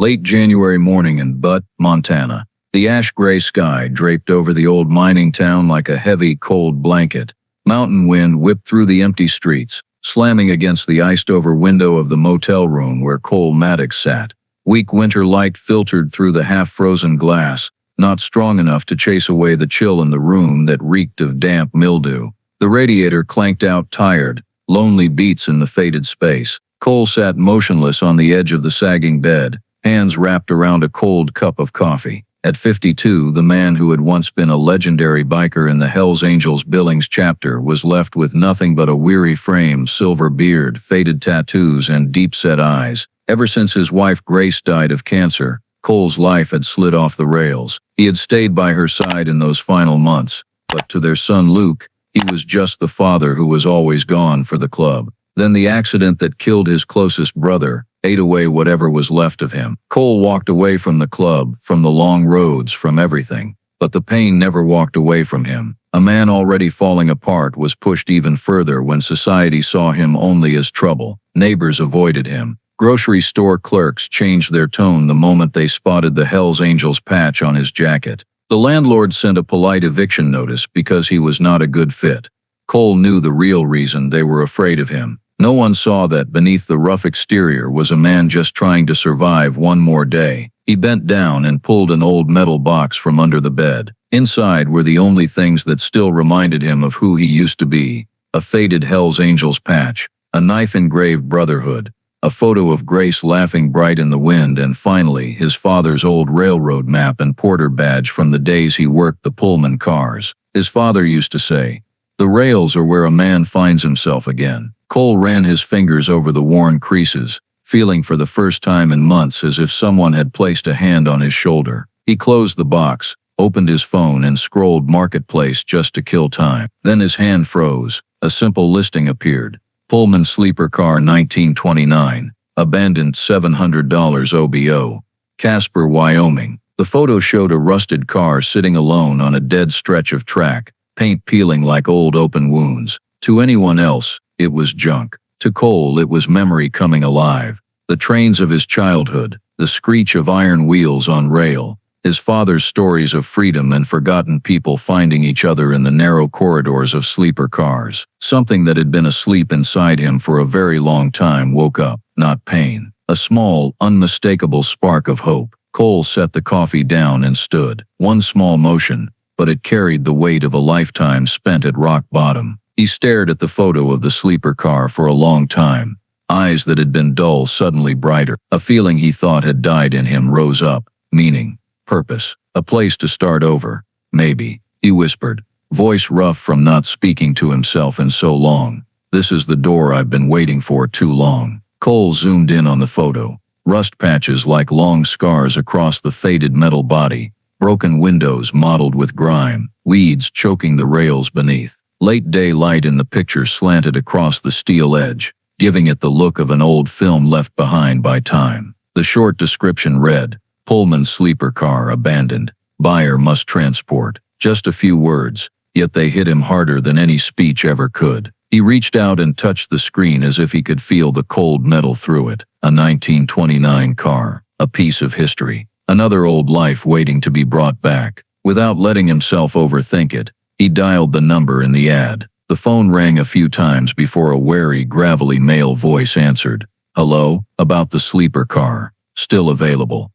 Late January morning in Butte, Montana. The ash-gray sky draped over the old mining town like a heavy, cold blanket. Mountain wind whipped through the empty streets, slamming against the iced-over window of the motel room where Cole Maddox sat. Weak winter light filtered through the half-frozen glass, not strong enough to chase away the chill in the room that reeked of damp mildew. The radiator clanked out tired, lonely beats in the faded space. Cole sat motionless on the edge of the sagging bed, hands wrapped around a cold cup of coffee. At 52, the man who had once been a legendary biker in the Hells Angels Billings chapter was left with nothing but a weary-framed silver beard, faded tattoos, and deep-set eyes. Ever since his wife Grace died of cancer, Cole's life had slid off the rails. He had stayed by her side in those final months, but to their son Luke, he was just the father who was always gone for the club. Then the accident that killed his closest brother ate away whatever was left of him. Cole walked away from the club, from the long roads, from everything. But the pain never walked away from him. A man already falling apart was pushed even further when society saw him only as trouble. Neighbors avoided him. Grocery store clerks changed their tone the moment they spotted the Hells Angels patch on his jacket. The landlord sent a polite eviction notice because he was not a good fit. Cole knew the real reason they were afraid of him. No one saw that beneath the rough exterior was a man just trying to survive one more day. He bent down and pulled an old metal box from under the bed. Inside were the only things that still reminded him of who he used to be: a faded Hells Angels patch, a knife-engraved brotherhood, a photo of Grace laughing bright in the wind, and finally his father's old railroad map and porter badge from the days he worked the Pullman cars. His father used to say, "The rails are where a man finds himself again." Cole ran his fingers over the worn creases, feeling for the first time in months as if someone had placed a hand on his shoulder. He closed the box, opened his phone, and scrolled Marketplace just to kill time. Then his hand froze. A simple listing appeared. Pullman sleeper car 1929, abandoned $700 OBO, Casper, Wyoming. The photo showed a rusted car sitting alone on a dead stretch of track, paint peeling like old open wounds. To anyone else, it was junk. To Cole, it was memory coming alive. The trains of his childhood, the screech of iron wheels on rail, his father's stories of freedom and forgotten people finding each other in the narrow corridors of sleeper cars. Something that had been asleep inside him for a very long time woke up, not pain. A small, unmistakable spark of hope. Cole set the coffee down and stood. One small motion, but it carried the weight of a lifetime spent at rock bottom. He stared at the photo of the sleeper car for a long time. Eyes that had been dull suddenly brighter. A feeling he thought had died in him rose up. Meaning, purpose, a place to start over. Maybe, he whispered, voice rough from not speaking to himself in so long. This is the door I've been waiting for too long. Cole zoomed in on the photo. Rust patches like long scars across the faded metal body. Broken windows mottled with grime. Weeds choking the rails beneath. Late day light in the picture slanted across the steel edge, giving it the look of an old film left behind by time. The short description read, Pullman sleeper car abandoned. Buyer must transport. Just a few words, yet they hit him harder than any speech ever could. He reached out and touched the screen as if he could feel the cold metal through it. A 1929 car, a piece of history, another old life waiting to be brought back. Without letting himself overthink it, he dialed the number in the ad. The phone rang a few times before a wary, gravelly male voice answered. Hello, about the sleeper car. Still available.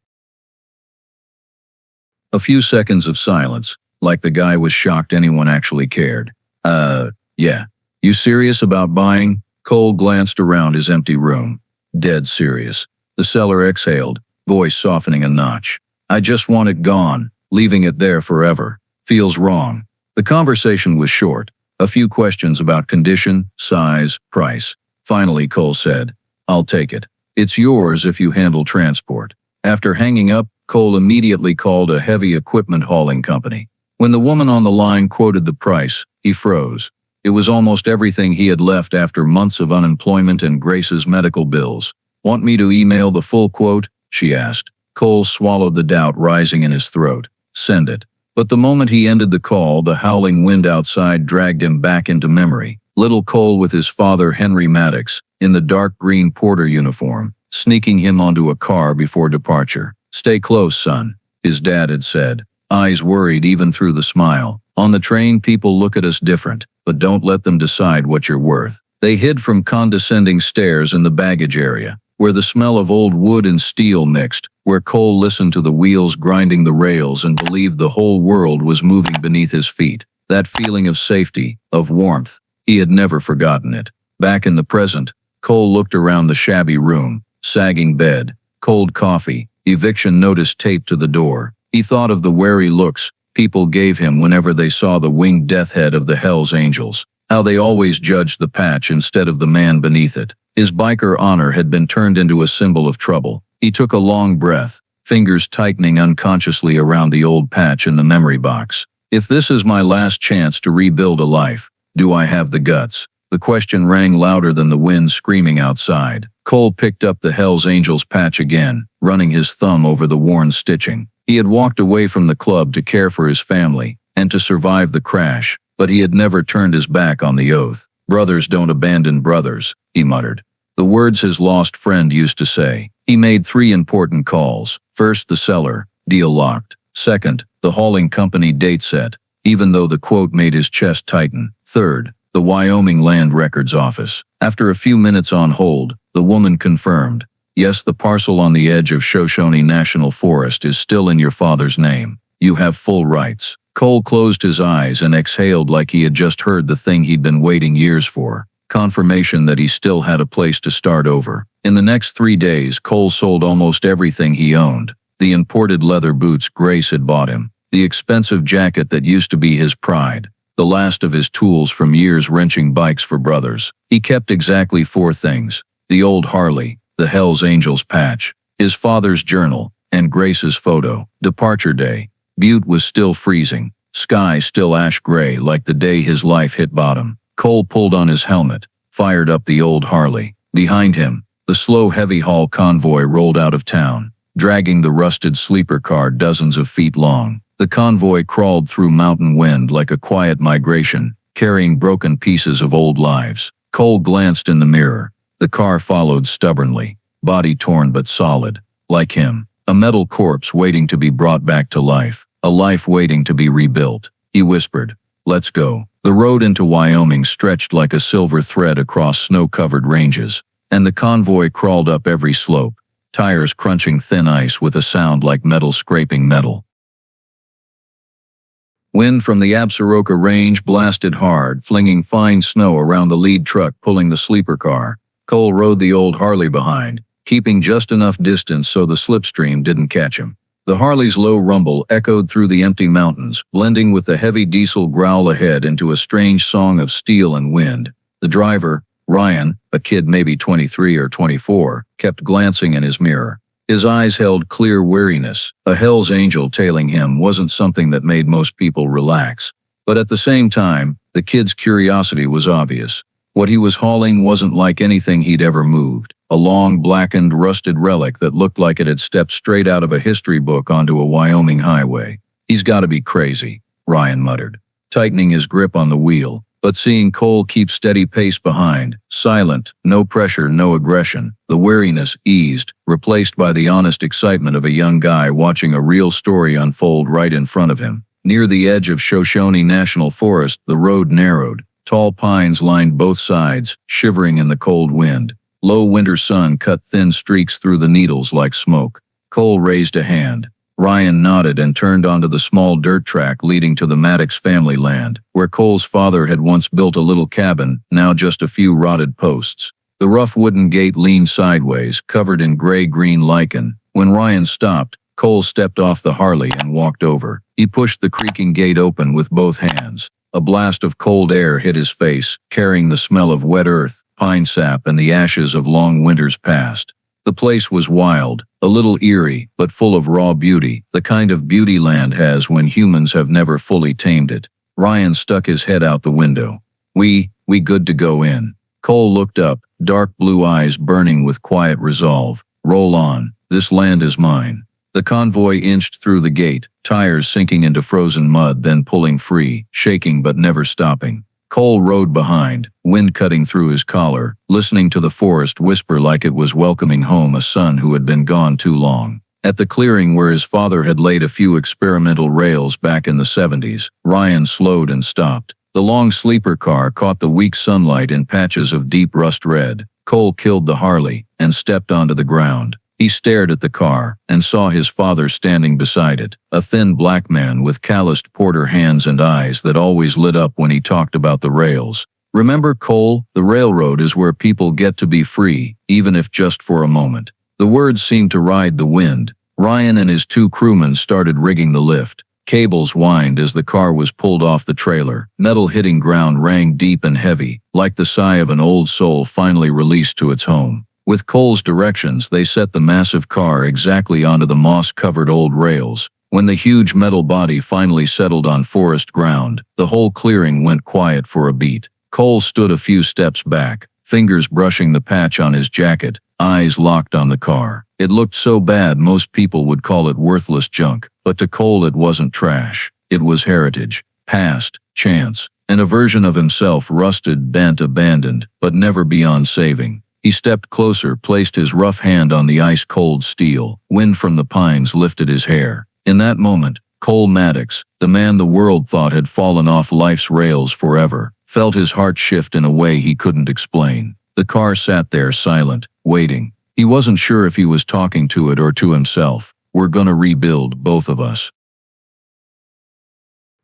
A few seconds of silence, like the guy was shocked anyone actually cared. Yeah. You serious about buying? Cole glanced around his empty room. Dead serious. The seller exhaled, voice softening a notch. I just want it gone, leaving it there forever. Feels wrong. The conversation was short. A few questions about condition, size, price. Finally, Cole said, I'll take it. It's yours if you handle transport. After hanging up, Cole immediately called a heavy equipment hauling company. When the woman on the line quoted the price, he froze. It was almost everything he had left after months of unemployment and Grace's medical bills. Want me to email the full quote? She asked. Cole swallowed the doubt rising in his throat. Send it. But the moment he ended the call, the howling wind outside dragged him back into memory. Little Cole with his father Henry Maddox, in the dark green porter uniform, sneaking him onto a car before departure. "Stay close, son," his dad had said, eyes worried even through the smile. "On the train, people look at us different, but don't let them decide what you're worth." They hid from condescending stares in the baggage area, where the smell of old wood and steel mixed, where Cole listened to the wheels grinding the rails and believed the whole world was moving beneath his feet. That feeling of safety, of warmth, he had never forgotten it. Back in the present, Cole looked around the shabby room, sagging bed, cold coffee, eviction notice taped to the door. He thought of the wary looks people gave him whenever they saw the winged death head of the Hells Angels, how they always judged the patch instead of the man beneath it. His biker honor had been turned into a symbol of trouble. He took a long breath, fingers tightening unconsciously around the old patch in the memory box. If this is my last chance to rebuild a life, do I have the guts? The question rang louder than the wind screaming outside. Cole picked up the Hells Angels patch again, running his thumb over the worn stitching. He had walked away from the club to care for his family, and to survive the crash, but he had never turned his back on the oath. "Brothers don't abandon brothers," he muttered. The words his lost friend used to say. He made 3 important calls. First, the seller, deal locked. Second, the hauling company date set, even though the quote made his chest tighten. Third, the Wyoming Land Records Office. After a few minutes on hold, the woman confirmed, "Yes, the parcel on the edge of Shoshone National Forest is still in your father's name. You have full rights." Cole closed his eyes and exhaled like he had just heard the thing he'd been waiting years for. Confirmation that he still had a place to start over. In the next 3 days, Cole sold almost everything he owned. The imported leather boots Grace had bought him, the expensive jacket that used to be his pride, the last of his tools from years wrenching bikes for brothers. He kept exactly 4 things: the old Harley, the Hells Angels patch, his father's journal, and Grace's photo. Departure day. Butte was still freezing, sky still ash gray like the day his life hit bottom. Cole pulled on his helmet, fired up the old Harley. Behind him, the slow heavy haul convoy rolled out of town, dragging the rusted sleeper car dozens of feet long. The convoy crawled through mountain wind like a quiet migration, carrying broken pieces of old lives. Cole glanced in the mirror. The car followed stubbornly, body torn but solid, like him. A metal corpse waiting to be brought back to life, a life waiting to be rebuilt. He whispered, "Let's go." The road into Wyoming stretched like a silver thread across snow-covered ranges, and the convoy crawled up every slope, tires crunching thin ice with a sound like metal scraping metal. Wind from the Absaroka Range blasted hard, flinging fine snow around the lead truck pulling the sleeper car. Cole rode the old Harley behind, keeping just enough distance so the slipstream didn't catch him. The Harley's low rumble echoed through the empty mountains, blending with the heavy diesel growl ahead into a strange song of steel and wind. The driver, Ryan, a kid maybe 23 or 24, kept glancing in his mirror. His eyes held clear weariness. A Hells Angel tailing him wasn't something that made most people relax. But at the same time, the kid's curiosity was obvious. What he was hauling wasn't like anything he'd ever moved. A long, blackened, rusted relic that looked like it had stepped straight out of a history book onto a Wyoming highway. "He's gotta be crazy," Ryan muttered, tightening his grip on the wheel. But seeing Cole keep steady pace behind, silent, no pressure, no aggression, the weariness eased, replaced by the honest excitement of a young guy watching a real story unfold right in front of him. Near the edge of Shoshone National Forest, the road narrowed. Tall pines lined both sides, shivering in the cold wind. Low winter sun cut thin streaks through the needles like smoke. Cole raised a hand. Ryan nodded and turned onto the small dirt track leading to the Maddox family land, where Cole's father had once built a little cabin, now just a few rotted posts. The rough wooden gate leaned sideways, covered in gray-green lichen. When Ryan stopped, Cole stepped off the Harley and walked over. He pushed the creaking gate open with both hands. A blast of cold air hit his face, carrying the smell of wet earth, pine sap, and the ashes of long winters past. The place was wild, a little eerie, but full of raw beauty, the kind of beauty land has when humans have never fully tamed it. Ryan stuck his head out the window. We good to go in." Cole looked up, dark blue eyes burning with quiet resolve. "Roll on, this land is mine." The convoy inched through the gate, tires sinking into frozen mud then pulling free, shaking but never stopping. Cole rode behind, wind cutting through his collar, listening to the forest whisper like it was welcoming home a son who had been gone too long. At the clearing where his father had laid a few experimental rails back in the 70s, Ryan slowed and stopped. The long sleeper car caught the weak sunlight in patches of deep rust red. Cole killed the Harley and stepped onto the ground. He stared at the car and saw his father standing beside it, a thin black man with calloused porter hands and eyes that always lit up when he talked about the rails. "Remember, Cole, the railroad is where people get to be free, even if just for a moment." The words seemed to ride the wind. Ryan and his two crewmen started rigging the lift. Cables whined as the car was pulled off the trailer. Metal hitting ground rang deep and heavy, like the sigh of an old soul finally released to its home. With Cole's directions, they set the massive car exactly onto the moss-covered old rails. When the huge metal body finally settled on forest ground, the whole clearing went quiet for a beat. Cole stood a few steps back, fingers brushing the patch on his jacket, eyes locked on the car. It looked so bad most people would call it worthless junk, but to Cole it wasn't trash. It was heritage, past, chance, and a version of himself rusted, bent, abandoned, but never beyond saving. He stepped closer, placed his rough hand on the ice-cold steel. Wind from the pines lifted his hair. In that moment, Cole Maddox, the man the world thought had fallen off life's rails forever, felt his heart shift in a way he couldn't explain. The car sat there silent, waiting. He wasn't sure if he was talking to it or to himself. "We're gonna rebuild, both of us."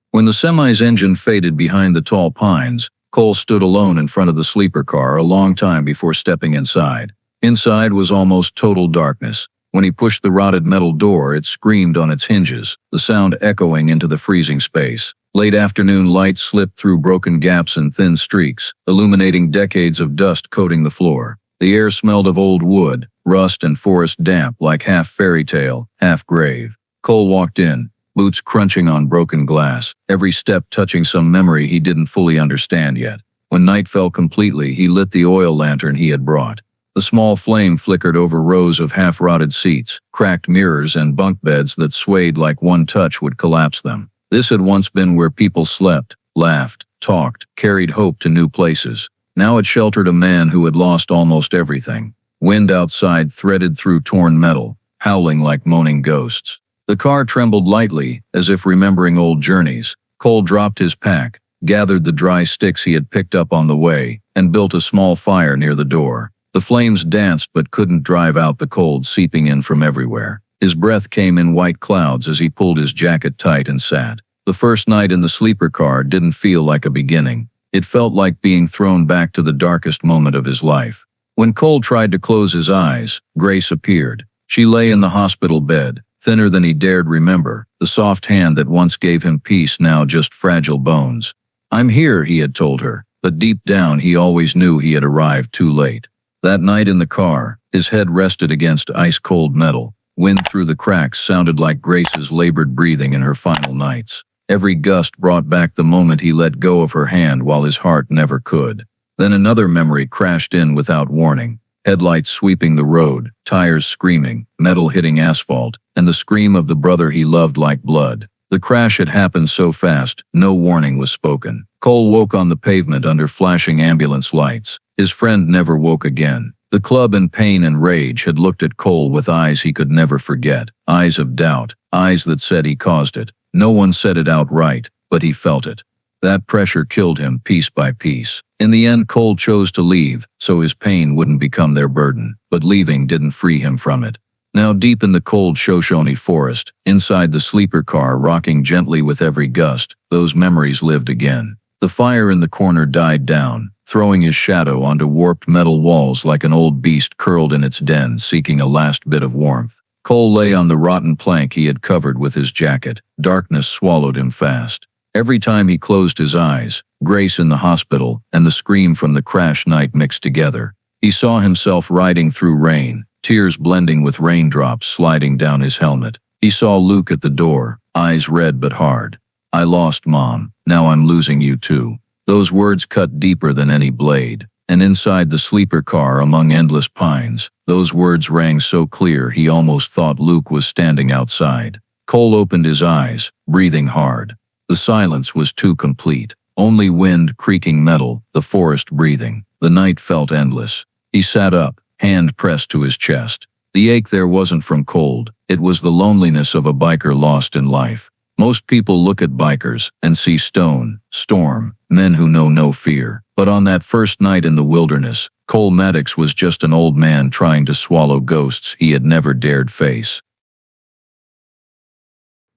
When the semi's engine faded behind the tall pines, Cole stood alone in front of the sleeper car a long time before stepping inside. Inside was almost total darkness. When he pushed the rotted metal door, it screamed on its hinges, the sound echoing into the freezing space. Late afternoon light slipped through broken gaps and thin streaks, illuminating decades of dust coating the floor. The air smelled of old wood, rust and forest damp like half fairy tale, half grave. Cole walked in, boots crunching on broken glass, every step touching some memory he didn't fully understand yet. When night fell completely, he lit the oil lantern he had brought. The small flame flickered over rows of half-rotted seats, cracked mirrors and bunk beds that swayed like one touch would collapse them. This had once been where people slept, laughed, talked, carried hope to new places. Now it sheltered a man who had lost almost everything. Wind outside threaded through torn metal, howling like moaning ghosts. The car trembled lightly, as if remembering old journeys. Cole dropped his pack, gathered the dry sticks he had picked up on the way, and built a small fire near the door. The flames danced but couldn't drive out the cold seeping in from everywhere. His breath came in white clouds as he pulled his jacket tight and sat. The first night in the sleeper car didn't feel like a beginning. It felt like being thrown back to the darkest moment of his life. When Cole tried to close his eyes, Grace appeared. She lay in the hospital bed, thinner than he dared remember, the soft hand that once gave him peace now just fragile bones. "I'm here," he had told her, but deep down he always knew he had arrived too late. That night in the car, his head rested against ice-cold metal. Wind through the cracks sounded like Grace's labored breathing in her final nights. Every gust brought back the moment he let go of her hand while his heart never could. Then another memory crashed in without warning. Headlights sweeping the road, tires screaming, metal hitting asphalt, and the scream of the brother he loved like blood. The crash had happened so fast, no warning was spoken. Cole woke on the pavement under flashing ambulance lights. His friend never woke again. The club in pain and rage had looked at Cole with eyes he could never forget, eyes of doubt, eyes that said he caused it. No one said it outright, but he felt it. That pressure killed him piece by piece. In the end, Cole chose to leave, so his pain wouldn't become their burden, but leaving didn't free him from it. Now deep in the cold Shoshone forest, inside the sleeper car rocking gently with every gust, those memories lived again. The fire in the corner died down, throwing his shadow onto warped metal walls like an old beast curled in its den seeking a last bit of warmth. Cole lay on the rotten plank he had covered with his jacket. Darkness swallowed him fast. Every time he closed his eyes, Grace in the hospital and the scream from the crash night mixed together. He saw himself riding through rain, tears blending with raindrops sliding down his helmet. He saw Luke at the door, eyes red but hard. "I lost Mom, now I'm losing you too." Those words cut deeper than any blade. And inside the sleeper car among endless pines, those words rang so clear he almost thought Luke was standing outside. Cole opened his eyes, breathing hard. The silence was too complete. Only wind creaking metal, the forest breathing. The night felt endless. He sat up, hand pressed to his chest. The ache there wasn't from cold, it was the loneliness of a biker lost in life. Most people look at bikers and see stone, storm, men who know no fear. But on that first night in the wilderness, Cole Maddox was just an old man trying to swallow ghosts he had never dared face.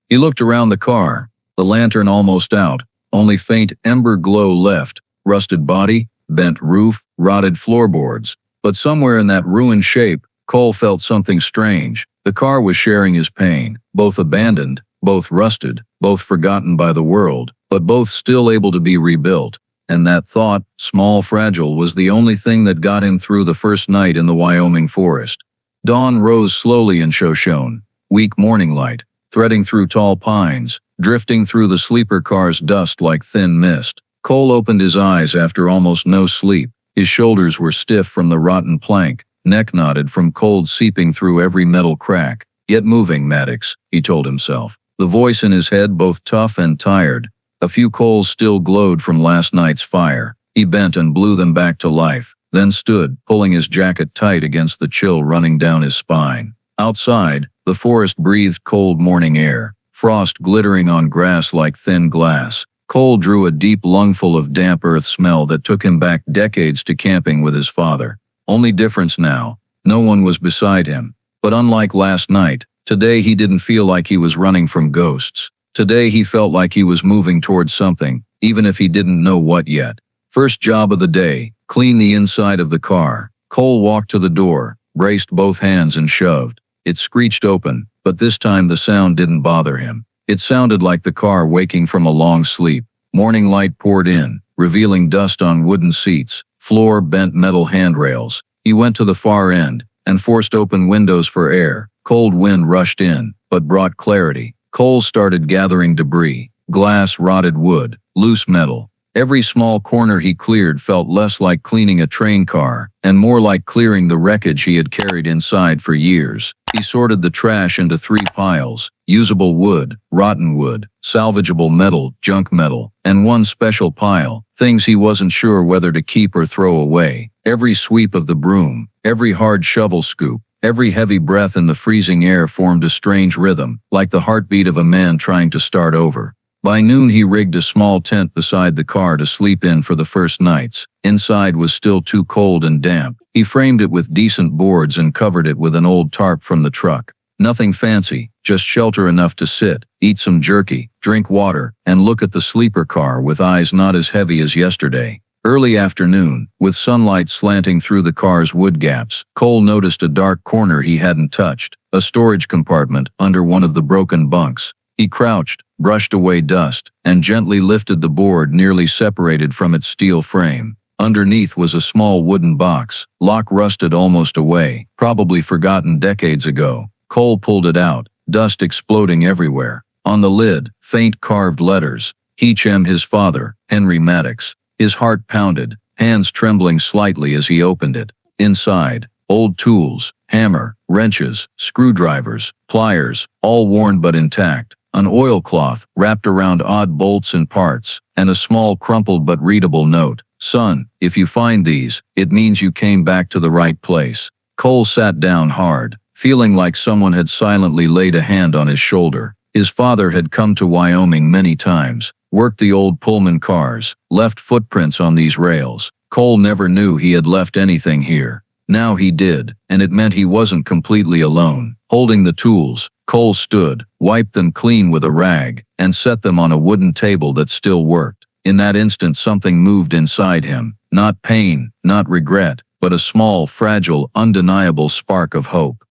He looked around the car, the lantern almost out, only faint ember glow left, rusted body, bent roof, rotted floorboards. But somewhere in that ruined shape, Cole felt something strange. The car was sharing his pain, both abandoned, both rusted, both forgotten by the world, but both still able to be rebuilt. And that thought, small, fragile, was the only thing that got him through the first night in the Wyoming forest. Dawn rose slowly in Shoshone, weak morning light, threading through tall pines, drifting through the sleeper car's dust like thin mist. Cole opened his eyes after almost no sleep. His shoulders were stiff from the rotten plank, neck knotted from cold seeping through every metal crack. Yet moving, Maddox, he told himself. The voice in his head both tough and tired. A few coals still glowed from last night's fire. He bent and blew them back to life, then stood, pulling his jacket tight against the chill running down his spine. Outside, the forest breathed cold morning air, frost glittering on grass like thin glass. Cole drew a deep lungful of damp earth smell that took him back decades to camping with his father. Only difference now, no one was beside him. But unlike last night, today he didn't feel like he was running from ghosts. Today he felt like he was moving towards something, even if he didn't know what yet. First job of the day, clean the inside of the car. Cole walked to the door, braced both hands and shoved. It screeched open, but this time the sound didn't bother him. It sounded like the car waking from a long sleep. Morning light poured in, revealing dust on wooden seats, floor, bent metal handrails. He went to the far end and forced open windows for air. Cold wind rushed in, but brought clarity. Cole started gathering debris, glass, rotted wood, loose metal. Every small corner he cleared felt less like cleaning a train car and more like clearing the wreckage he had carried inside for years. He sorted the trash into 3 piles: usable wood, rotten wood, salvageable metal, junk metal, and one special pile, things he wasn't sure whether to keep or throw away. Every sweep of the broom, every hard shovel scoop, every heavy breath in the freezing air formed a strange rhythm, like the heartbeat of a man trying to start over. By noon he rigged a small tent beside the car to sleep in for the first nights. Inside was still too cold and damp. He framed it with decent boards and covered it with an old tarp from the truck. Nothing fancy, just shelter enough to sit, eat some jerky, drink water, and look at the sleeper car with eyes not as heavy as yesterday. Early afternoon, with sunlight slanting through the car's wood gaps, Cole noticed a dark corner he hadn't touched, a storage compartment under one of the broken bunks. He crouched, brushed away dust, and gently lifted the board nearly separated from its steel frame. Underneath was a small wooden box, lock rusted almost away, probably forgotten decades ago. Cole pulled it out, dust exploding everywhere. On the lid, faint carved letters. H.M. his father, Henry Maddox. His heart pounded, hands trembling slightly as he opened it. Inside, old tools, hammer, wrenches, screwdrivers, pliers, all worn but intact. An oilcloth wrapped around odd bolts and parts, and a small crumpled but readable note. "Son, if you find these, it means you came back to the right place." Cole sat down hard, feeling like someone had silently laid a hand on his shoulder. His father had come to Wyoming many times, worked the old Pullman cars, left footprints on these rails. Cole never knew he had left anything here. Now he did, and it meant he wasn't completely alone. Holding the tools, Cole stood, wiped them clean with a rag, and set them on a wooden table that still worked. In that instant something moved inside him. Not pain, not regret, but a small, fragile, undeniable spark of hope.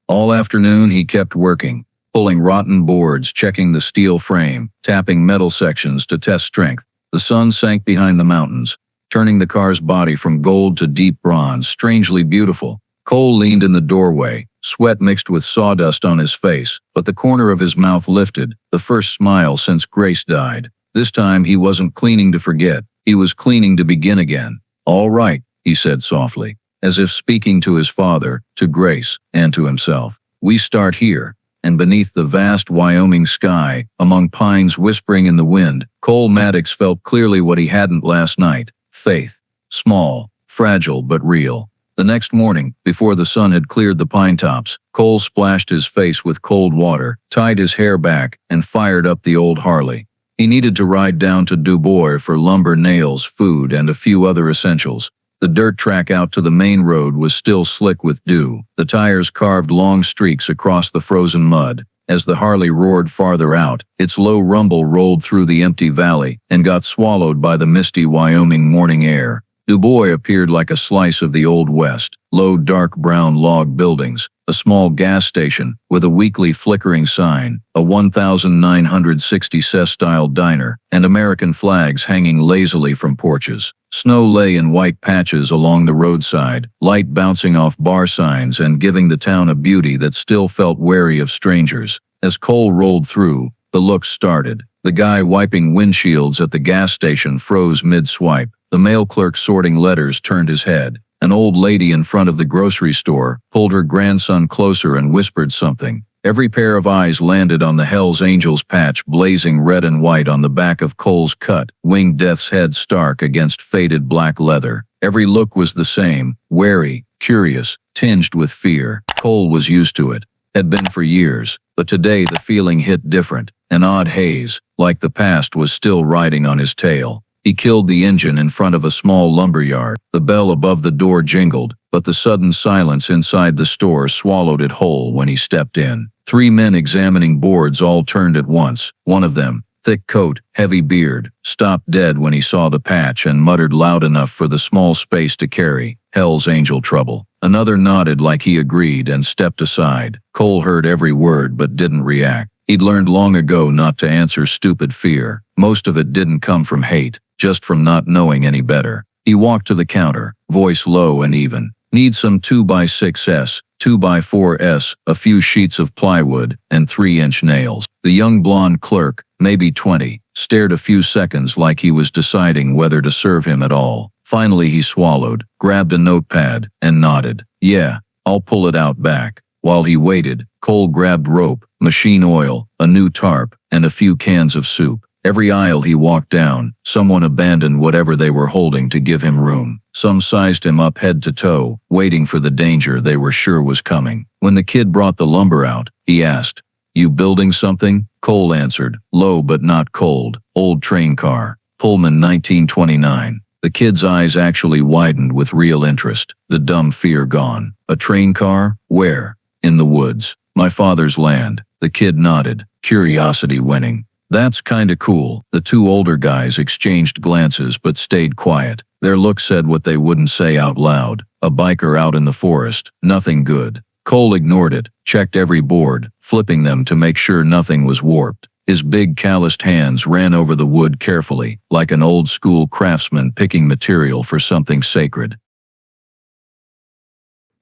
All afternoon he kept working, pulling rotten boards, checking the steel frame, tapping metal sections to test strength. The sun sank behind the mountains, turning the car's body from gold to deep bronze, strangely beautiful. Cole leaned in the doorway, sweat mixed with sawdust on his face, but the corner of his mouth lifted, the first smile since Grace died. This time he wasn't cleaning to forget, he was cleaning to begin again. "All right," he said softly, as if speaking to his father, to Grace, and to himself. "We start here." and beneath the vast Wyoming sky, among pines whispering in the wind, Cole Maddox felt clearly what he hadn't last night: faith. Small, fragile but real. The next morning, before the sun had cleared the pine tops, Cole splashed his face with cold water, tied his hair back, and fired up the old Harley. He needed to ride down to Dubois for lumber, nails, food, and a few other essentials. The dirt track out to the main road was still slick with dew. The tires carved long streaks across the frozen mud. As the Harley roared farther out, its low rumble rolled through the empty valley and got swallowed by the misty Wyoming morning air. Dubois appeared like a slice of the Old West: low dark brown log buildings, a small gas station with a weekly flickering sign, a 1960 style diner, and American flags hanging lazily from porches. Snow lay in white patches along the roadside, light bouncing off bar signs and giving the town a beauty that still felt wary of strangers. As Cole rolled through, the looks started. The guy wiping windshields at the gas station froze mid-swipe. The mail clerk sorting letters turned his head. An old lady in front of the grocery store pulled her grandson closer and whispered something. Every pair of eyes landed on the Hells Angels patch blazing red and white on the back of Cole's cut, winged death's head stark against faded black leather. Every look was the same: wary, curious, tinged with fear. Cole was used to it, had been for years, but today the feeling hit different, an odd haze, like the past was still riding on his tail. He killed the engine in front of a small lumberyard. The bell above the door jingled, but the sudden silence inside the store swallowed it whole when he stepped in. 3 men examining boards all turned at once. One of them, thick coat, heavy beard, stopped dead when he saw the patch and muttered loud enough for the small space to carry: "Hell's Angel trouble." Another nodded like he agreed and stepped aside. Cole heard every word but didn't react. He'd learned long ago not to answer stupid fear. Most of it didn't come from hate, just from not knowing any better. He walked to the counter, voice low and even. "Need some 2x6s, 2x4s, a few sheets of plywood, and 3-inch nails." The young blonde clerk, maybe 20, stared a few seconds like he was deciding whether to serve him at all. Finally he swallowed, grabbed a notepad, and nodded. "Yeah, I'll pull it out back." While he waited, Cole grabbed rope, machine oil, a new tarp, and a few cans of soup. Every aisle he walked down, someone abandoned whatever they were holding to give him room. Some sized him up head to toe, waiting for the danger they were sure was coming. When the kid brought the lumber out, he asked, "You building something?" Cole answered, low but not cold, "Old train car. Pullman 1929. The kid's eyes actually widened with real interest, the dumb fear gone. "A train car? Where?" "In the woods. My father's land." The kid nodded, curiosity winning. "That's kinda cool." The 2 older guys exchanged glances but stayed quiet. Their look said what they wouldn't say out loud. A biker out in the forest, nothing good. Cole ignored it, checked every board, flipping them to make sure nothing was warped. His big calloused hands ran over the wood carefully, like an old-school craftsman picking material for something sacred.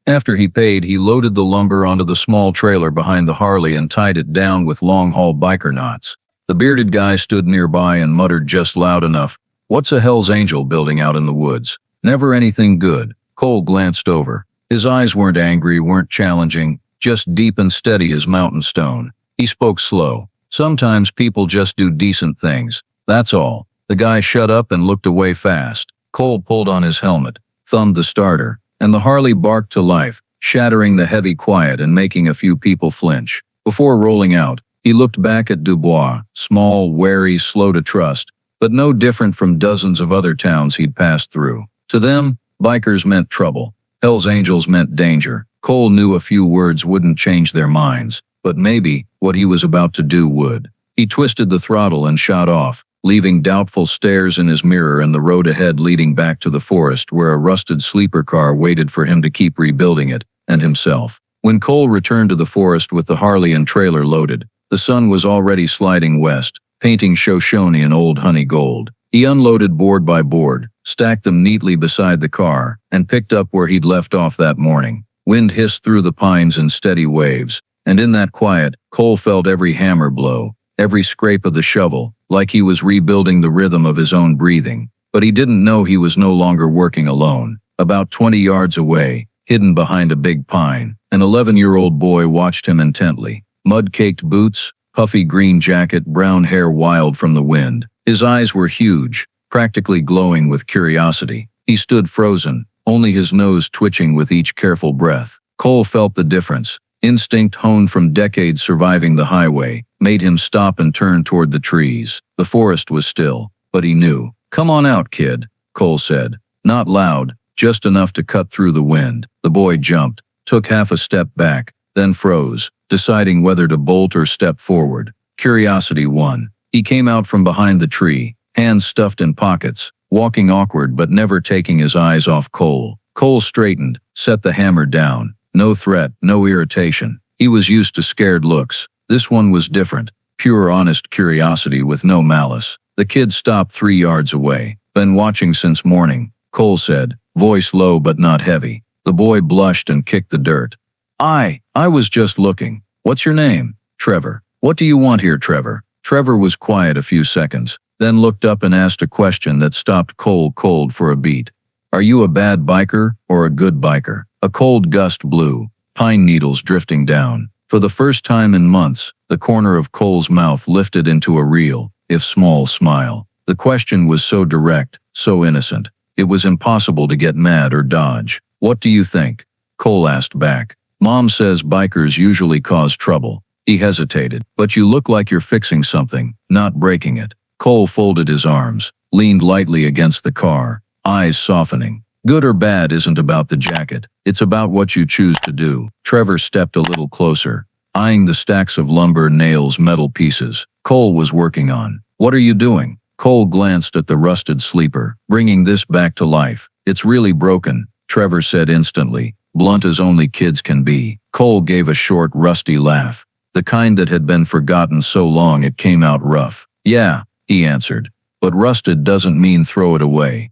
After he paid, he loaded the lumber onto the small trailer behind the Harley and tied it down with long-haul biker knots. The bearded guy stood nearby and muttered just loud enough, "What's a Hells Angel building out in the woods?" "Never anything good." Cole glanced over. His eyes weren't angry, weren't challenging, just deep and steady as mountain stone. He spoke slow. "Sometimes people just do decent things. That's all." The guy shut up and looked away fast. Cole pulled on his helmet, thumbed the starter, and the Harley barked to life, shattering the heavy quiet and making a few people flinch. Before rolling out, he looked back at Dubois, small, wary, slow to trust, but no different from dozens of other towns he'd passed through. To them, bikers meant trouble. Hells Angels meant danger. Cole knew a few words wouldn't change their minds, but maybe what he was about to do would. He twisted the throttle and shot off, leaving doubtful stares in his mirror and the road ahead leading back to the forest where a rusted sleeper car waited for him to keep rebuilding it, and himself. When Cole returned to the forest with the Harley and trailer loaded, the sun was already sliding west, painting Shoshone in old honey gold. He unloaded board by board, stacked them neatly beside the car, and picked up where he'd left off that morning. Wind hissed through the pines in steady waves, and in that quiet, Cole felt every hammer blow, every scrape of the shovel, like he was rebuilding the rhythm of his own breathing. But he didn't know he was no longer working alone. About 20 yards away, hidden behind a big pine, an 11-year-old boy watched him intently. Mud-caked boots, puffy green jacket, brown hair wild from the wind. His eyes were huge, practically glowing with curiosity. He stood frozen, only his nose twitching with each careful breath. Cole felt the difference. Instinct honed from decades surviving the highway made him stop and turn toward the trees. The forest was still, but he knew. "Come on out, kid," Cole said. Not loud, just enough to cut through the wind. The boy jumped, took half a step back, then froze, deciding whether to bolt or step forward. Curiosity won. He came out from behind the tree, hands stuffed in pockets, walking awkward but never taking his eyes off Cole. Cole straightened, set the hammer down. No threat, no irritation. He was used to scared looks. This one was different. Pure honest curiosity with no malice. The kid stopped 3 yards away. "Been watching since morning," Cole said, voice low but not heavy. The boy blushed and kicked the dirt. I was just looking. What's your name?" "Trevor." "What do you want here, Trevor?" Trevor was quiet a few seconds, then looked up and asked a question that stopped Cole cold for a beat. "Are you a bad biker or a good biker?" A cold gust blew, pine needles drifting down. For the first time in months, the corner of Cole's mouth lifted into a real, if small, smile. The question was so direct, so innocent. It was impossible to get mad or dodge. "What do you think?" Cole asked back. "Mom says bikers usually cause trouble." He hesitated. "But you look like you're fixing something, not breaking it." Cole folded his arms, leaned lightly against the car, eyes softening. "Good or bad isn't about the jacket. It's about what you choose to do." Trevor stepped a little closer, eyeing the stacks of lumber, nails, metal pieces Cole was working on. "What are you doing?" Cole glanced at the rusted sleeper. "Bringing this back to life. It's really broken," Trevor said instantly, blunt as only kids can be. Cole gave a short, rusty laugh, the kind that had been forgotten so long it came out rough. "Yeah," he answered, "but rusted doesn't mean throw it away."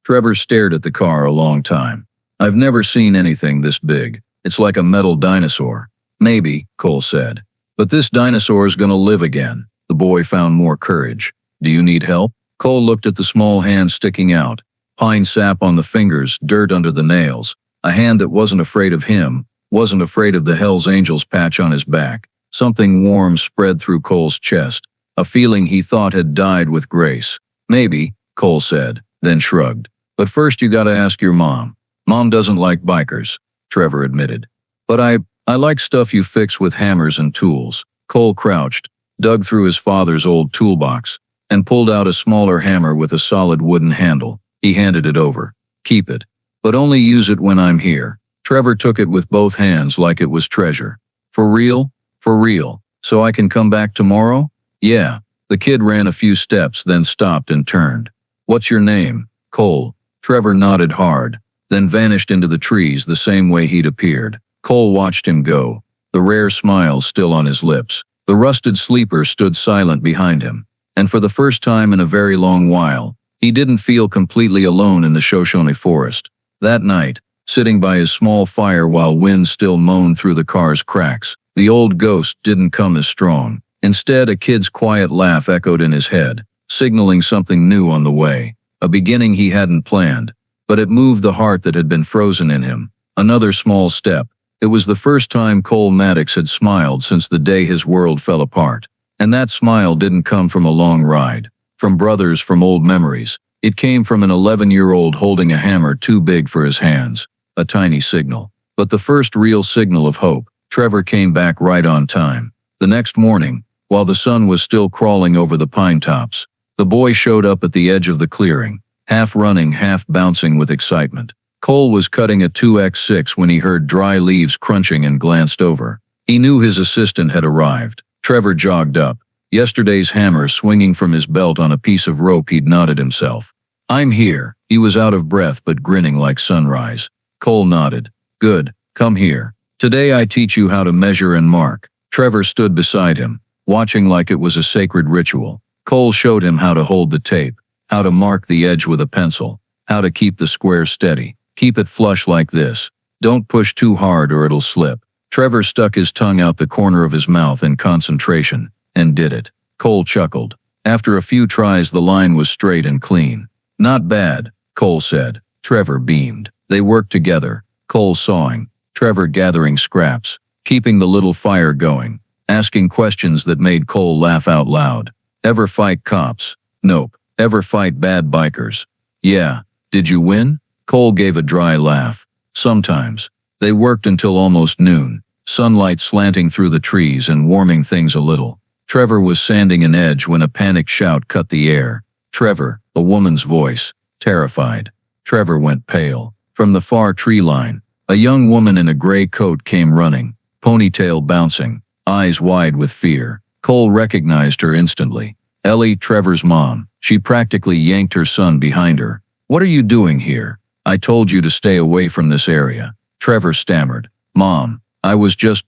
Trevor stared at the car a long time. "I've never seen anything this big. It's like a metal dinosaur." "Maybe," Cole said. "But this dinosaur's gonna live again." The boy found more courage. "Do you need help?" Cole looked at the small hand sticking out. Pine sap on the fingers, dirt under the nails. A hand that wasn't afraid of him, wasn't afraid of the Hells Angels patch on his back. Something warm spread through Cole's chest, a feeling he thought had died with grace. "Maybe," Cole said, then shrugged. "But first you gotta ask your mom." "Mom doesn't like bikers," Trevor admitted. "But I like stuff you fix with hammers and tools." Cole crouched, dug through his father's old toolbox, and pulled out a smaller hammer with a solid wooden handle. He handed it over. "Keep it. But only use it when I'm here." Trevor took it with both hands like it was treasure. "For real? For real. So I can come back tomorrow?" "Yeah." The kid ran a few steps, then stopped and turned. "What's your name?" "Cole." Trevor nodded hard, then vanished into the trees the same way he'd appeared. Cole watched him go, the rare smile still on his lips. The rusted sleeper stood silent behind him, and for the first time in a very long while, he didn't feel completely alone in the Shoshone forest. That night, sitting by his small fire while wind still moaned through the car's cracks, the old ghost didn't come as strong. Instead, a kid's quiet laugh echoed in his head, signaling something new on the way. A beginning he hadn't planned, but it moved the heart that had been frozen in him. Another small step. It was the first time Cole Maddox had smiled since the day his world fell apart. And that smile didn't come from a long ride, from brothers, from old memories. It came from an 11-year-old holding a hammer too big for his hands. A tiny signal. But the first real signal of hope. Trevor came back right on time. The next morning, while the sun was still crawling over the pine tops, the boy showed up at the edge of the clearing, half running, half bouncing with excitement. Cole was cutting a 2x6 when he heard dry leaves crunching and glanced over. He knew his assistant had arrived. Trevor jogged up, yesterday's hammer swinging from his belt on a piece of rope. He'd nodded himself. "I'm here." He was out of breath but grinning like sunrise. Cole nodded. "Good, come here. Today I teach you how to measure and mark." Trevor stood beside him, watching like it was a sacred ritual. Cole showed him how to hold the tape, how to mark the edge with a pencil, how to keep the square steady. "Keep it flush like this. Don't push too hard or it'll slip." Trevor stuck his tongue out the corner of his mouth in concentration, and did it. Cole chuckled. After a few tries the line was straight and clean. "Not bad," Cole said. Trevor beamed. They worked together, Cole sawing, Trevor gathering scraps. keeping the little fire going, asking questions that made Cole laugh out loud. Ever fight cops? Nope. Ever fight bad bikers? Yeah. Did you win? Cole gave a dry laugh. Sometimes. They worked until almost noon, sunlight slanting through the trees and warming things a little. Trevor was sanding an edge when a panicked shout cut the air. Trevor, a woman's voice. Terrified. Trevor went pale. From the far tree line, a young woman in a gray coat came running, ponytail bouncing, eyes wide with fear. Cole recognized her instantly. Ellie, Trevor's mom. She practically yanked her son behind her. What are you doing here? I told you to stay away from this area. Trevor stammered. Mom, I was just...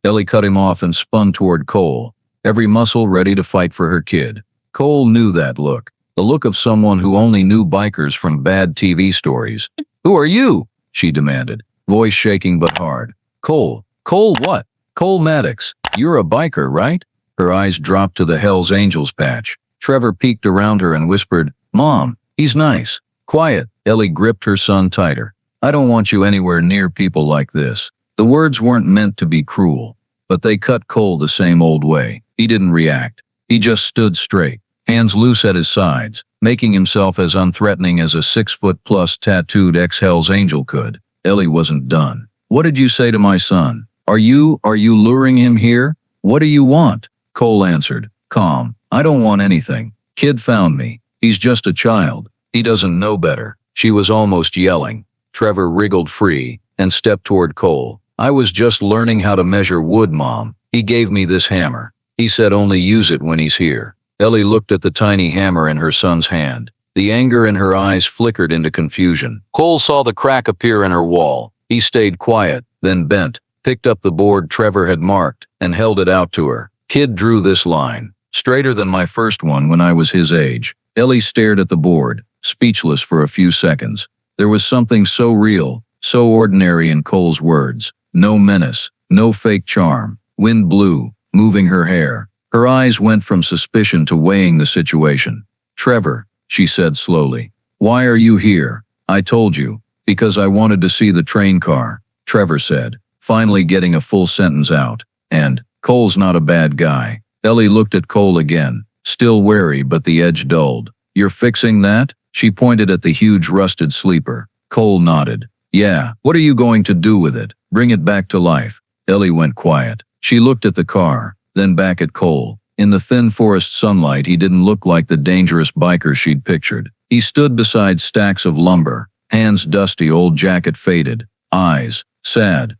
Ellie cut him off and spun toward Cole, every muscle ready to fight for her kid. Cole knew that look, the look of someone who only knew bikers from bad TV stories. Who are you? She demanded, voice shaking but hard. Cole. Cole what? Cole Maddox. You're a biker, right? Her eyes dropped to the Hells Angels patch. Trevor peeked around her and whispered, Mom, he's nice. Quiet. Ellie gripped her son tighter. I don't want you anywhere near people like this. The words weren't meant to be cruel, but they cut Cole the same old way. He didn't react. He just stood straight, hands loose at his sides, making himself as unthreatening as a 6-foot-plus tattooed ex-Hells Angel could. Ellie wasn't done. What did you say to my son? Are you luring him here? What do you want? Cole answered, calm. I don't want anything. Kid found me. He's just a child. He doesn't know better. She was almost yelling. Trevor wriggled free and stepped toward Cole. I was just learning how to measure wood, Mom. He gave me this hammer. He said only use it when he's here. Ellie looked at the tiny hammer in her son's hand. The anger in her eyes flickered into confusion. Cole saw the crack appear in her wall. He stayed quiet, then bent, picked up the board Trevor had marked, and held it out to her. Kid drew this line. Straighter than my first one when I was his age. Ellie stared at the board, speechless for a few seconds. There was something so real, so ordinary in Cole's words. No menace, no fake charm. Wind blew, moving her hair. Her eyes went from suspicion to weighing the situation. Trevor, she said slowly. Why are you here? I told you. Because I wanted to see the train car, Trevor said, finally getting a full sentence out. And, Cole's not a bad guy. Ellie looked at Cole again, still wary but the edge dulled. You're fixing that? She pointed at the huge rusted sleeper. Cole nodded. Yeah, what are you going to do with it? Bring it back to life. Ellie went quiet. She looked at the car, then back at Cole. In the thin forest sunlight, he didn't look like the dangerous biker she'd pictured. He stood beside stacks of lumber, hands dusty, old jacket faded, eyes sad,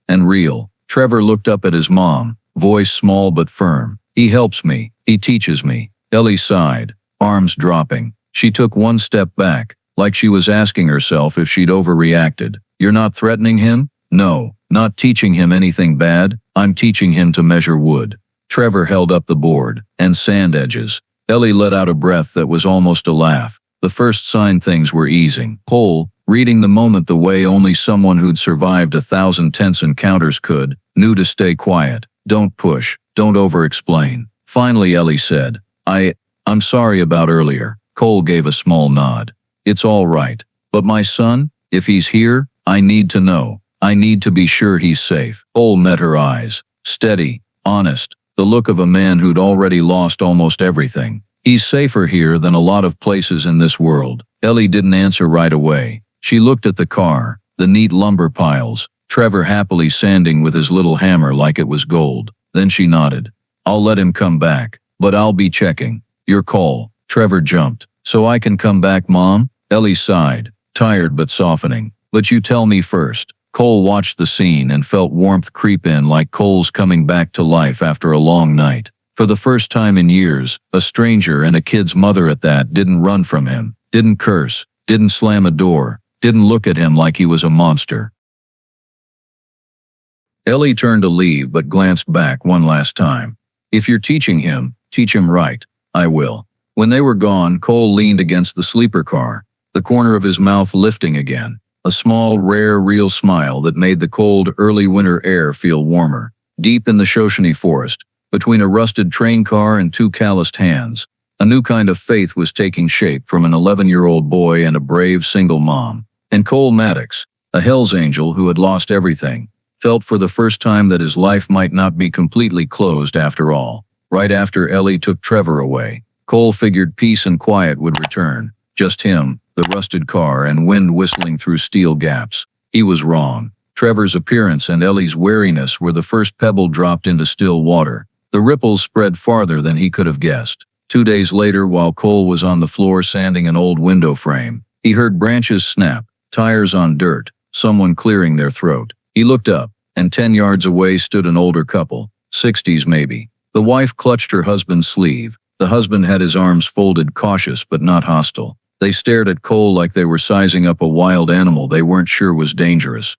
and real. Trevor looked up at his mom, voice small but firm. He helps me. He teaches me. Ellie sighed, arms dropping. She took one step back, like she was asking herself if she'd overreacted. You're not threatening him? No, not teaching him anything bad. I'm teaching him to measure wood. Trevor held up the board and sand edges. Ellie let out a breath that was almost a laugh. The first sign things were easing. Cole, reading the moment the way only someone who'd survived 1,000 tense encounters could, knew to stay quiet. Don't push. Don't over-explain. Finally Ellie said, I'm sorry about earlier. Cole gave a small nod. It's all right. But my son, if he's here, I need to know. I need to be sure he's safe. Cole met her eyes. Steady, honest, the look of a man who'd already lost almost everything. He's safer here than a lot of places in this world. Ellie didn't answer right away. She looked at the car, the neat lumber piles, Trevor happily sanding with his little hammer like it was gold. Then she nodded. I'll let him come back, but I'll be checking. Your call. Trevor jumped. So I can come back, Mom? Ellie sighed, tired but softening. But you tell me first. Cole watched the scene and felt warmth creep in, like Cole's coming back to life after a long night. For the first time in years, a stranger, and a kid's mother at that, didn't run from him, didn't curse, didn't slam a door, didn't look at him like he was a monster. Ellie turned to leave but glanced back one last time. If you're teaching him, teach him right. I will. When they were gone, Cole leaned against the sleeper car, the corner of his mouth lifting again, a small, rare, real smile that made the cold, early winter air feel warmer. Deep in the Shoshone forest, between a rusted train car and two calloused hands, a new kind of faith was taking shape from an 11-year-old boy and a brave single mom. And Cole Maddox, A Hells Angel who had lost everything, felt for the first time that his life might not be completely closed after all. Right after Ellie took Trevor away, Cole figured peace and quiet would return. Just him, the rusted car, and wind whistling through steel gaps. He was wrong. Trevor's appearance and Ellie's wariness were the first pebble dropped into still water. The ripples spread farther than he could have guessed. 2 days later, while Cole was on the floor sanding an old window frame, he heard branches snap, tires on dirt, someone clearing their throat. He looked up, and 10 yards away stood an older couple, 60s maybe. The wife clutched her husband's sleeve. The husband had his arms folded, cautious but not hostile. They stared at Cole like they were sizing up a wild animal they weren't sure was dangerous.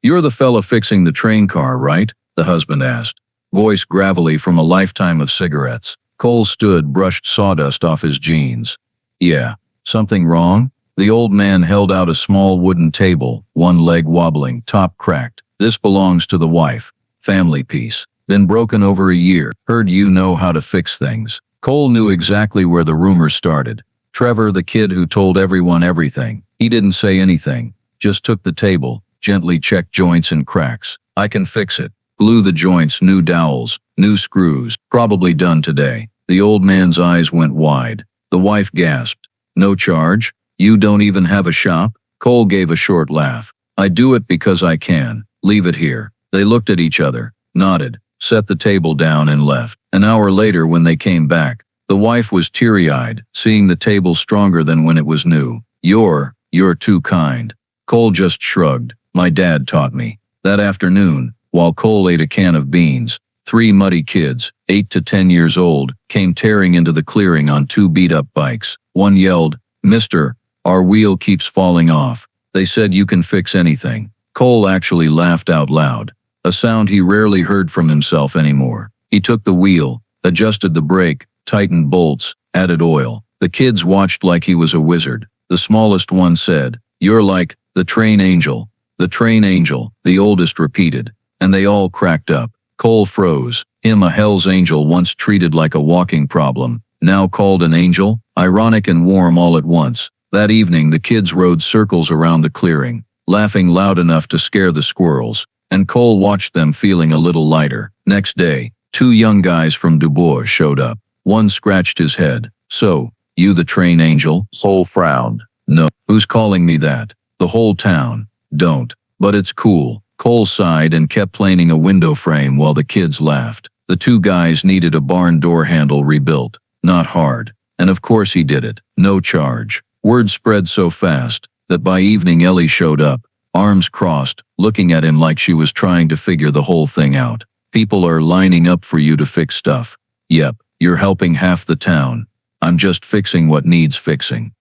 You're the fella fixing the train car, right?" the husband asked, voice gravelly from a lifetime of cigarettes. Cole stood, brushed sawdust off his jeans. "Yeah. Something wrong?" The old man held out a small wooden table, one leg wobbling, top cracked. "This belongs to the wife. Family piece. Been broken over a year. Heard you know how to fix things." Cole knew exactly where the rumor started. Trevor, the kid who told everyone everything. He didn't say anything, just took the table, gently checked joints and cracks. "I can fix it. Glue the joints, new dowels, new screws, probably done today." The old man's eyes went wide. The wife gasped. "No charge? You don't even have a shop?" Cole gave a short laugh. "I do it because I can. Leave it here." They looked at each other, nodded, set the table down and left. An hour later when they came back, the wife was teary-eyed, seeing the table stronger than when it was new. You're too kind." Cole just shrugged. "My dad taught me." That afternoon, while Cole ate a can of beans, 3 muddy kids, 8 to 10 years old, came tearing into the clearing on 2 beat-up bikes. One yelled, "Mister, our wheel keeps falling off. They said you can fix anything." Cole actually laughed out loud, a sound he rarely heard from himself anymore. He took the wheel, adjusted the brake, tightened bolts, added oil. The kids watched like he was a wizard. The smallest one said, "You're like the train angel." "The train angel," the oldest repeated, and they all cracked up. Cole froze. Him, a Hells Angel once treated like a walking problem, now called an angel? Ironic and warm all at once. That evening the kids rode circles around the clearing, laughing loud enough to scare the squirrels, and Cole watched them feeling a little lighter. Next day, 2 young guys from Dubois showed up. One scratched his head. "So, you the train angel?" Cole frowned. "No. Who's calling me that?" "The whole town." "Don't. But it's cool." Cole sighed and kept planing a window frame while the kids laughed. The 2 guys needed a barn door handle rebuilt. Not hard. And of course he did it. No charge. Word spread so fast that by evening Ellie showed up, arms crossed, looking at him like she was trying to figure the whole thing out. "People are lining up for you to fix stuff." "Yep, you're helping half the town. I'm just fixing what needs fixing."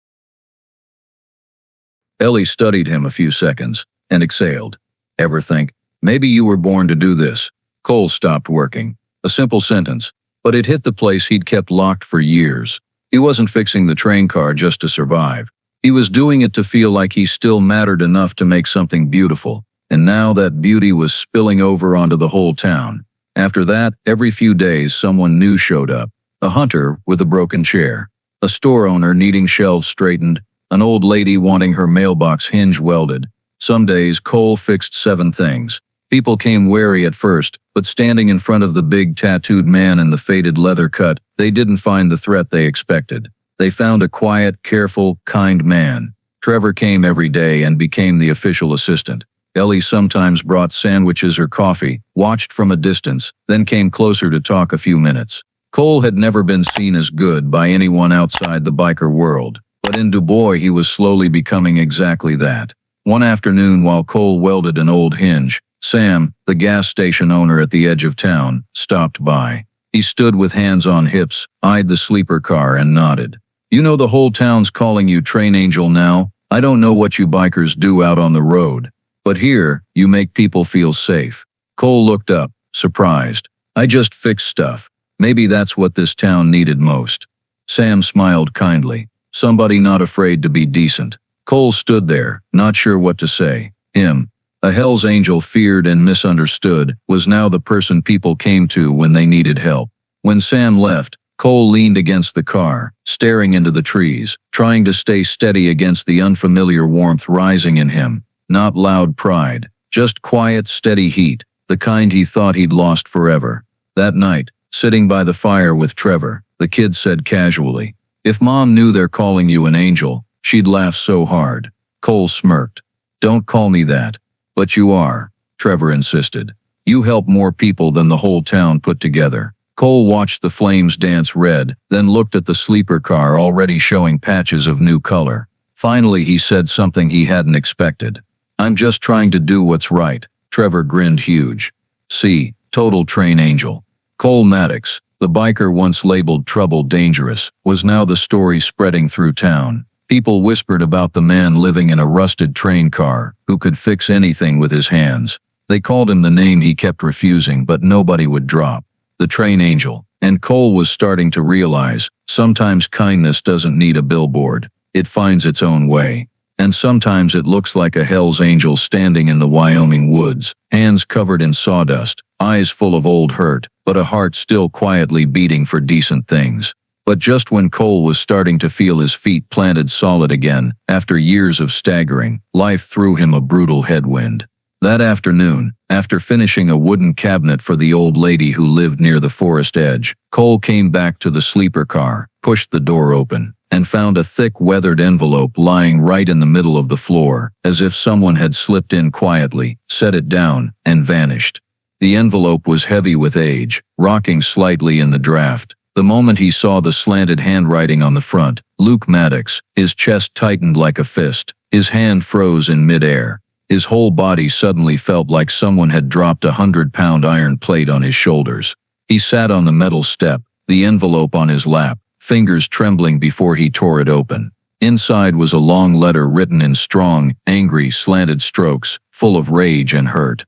Ellie studied him a few seconds and exhaled. "Ever think, maybe you were born to do this?" Cole stopped working. A simple sentence, but it hit the place he'd kept locked for years. He wasn't fixing the train car just to survive. He was doing it to feel like he still mattered enough to make something beautiful, and now that beauty was spilling over onto the whole town. After that, every few days someone new showed up. A hunter with a broken chair, a store owner needing shelves straightened, an old lady wanting her mailbox hinge welded. Some days Cole fixed 7 things. People came wary at first, but standing in front of the big tattooed man in the faded leather cut, they didn't find the threat they expected. They found a quiet, careful, kind man. Trevor came every day and became the official assistant. Ellie sometimes brought sandwiches or coffee, watched from a distance, then came closer to talk a few minutes. Cole had never been seen as good by anyone outside the biker world, but in Dubois he was slowly becoming exactly that. One afternoon while Cole welded an old hinge, Sam, the gas station owner at the edge of town, stopped by. He stood with hands on hips, eyed the sleeper car and nodded. "You know the whole town's calling you Train Angel now? I don't know what you bikers do out on the road, but here, you make people feel safe." Cole looked up, surprised. "I just fix stuff. Maybe that's what this town needed most." Sam smiled kindly. Somebody not afraid to be decent. Cole stood there, not sure what to say. Him, a Hells Angel feared and misunderstood, was now the person people came to when they needed help. When Sam left, Cole leaned against the car, staring into the trees, trying to stay steady against the unfamiliar warmth rising in him. Not loud pride, just quiet, steady heat, the kind he thought he'd lost forever. That night, sitting by the fire with Trevor, the kid said casually, "If Mom knew they're calling you an angel, she'd laugh so hard." Cole smirked. "Don't call me that." "But you are," Trevor insisted. "You help more people than the whole town put together." Cole watched the flames dance red, then looked at the sleeper car already showing patches of new color. Finally he said something he hadn't expected. "I'm just trying to do what's right." Trevor grinned huge. "See, total train angel." Cole Maddox, the biker once labeled trouble dangerous, was now the story spreading through town. People whispered about the man living in a rusted train car, who could fix anything with his hands. They called him the name he kept refusing, but nobody would drop. The train angel. And Cole was starting to realize, sometimes kindness doesn't need a billboard. It finds its own way. And sometimes it looks like a Hells Angel standing in the Wyoming woods, hands covered in sawdust, eyes full of old hurt, but a heart still quietly beating for decent things. But just when Cole was starting to feel his feet planted solid again, after years of staggering, life threw him a brutal headwind. That afternoon, after finishing a wooden cabinet for the old lady who lived near the forest edge, Cole came back to the sleeper car, pushed the door open, and found a thick weathered envelope lying right in the middle of the floor, as if someone had slipped in quietly, set it down, and vanished. The envelope was heavy with age, rocking slightly in the draft. The moment he saw the slanted handwriting on the front, Luke Maddox, his chest tightened like a fist, his hand froze in midair. His whole body suddenly felt like someone had dropped a 100-pound iron plate on his shoulders. He sat on the metal step, the envelope on his lap, fingers trembling before he tore it open. Inside was a long letter written in strong, angry, slanted strokes, full of rage and hurt.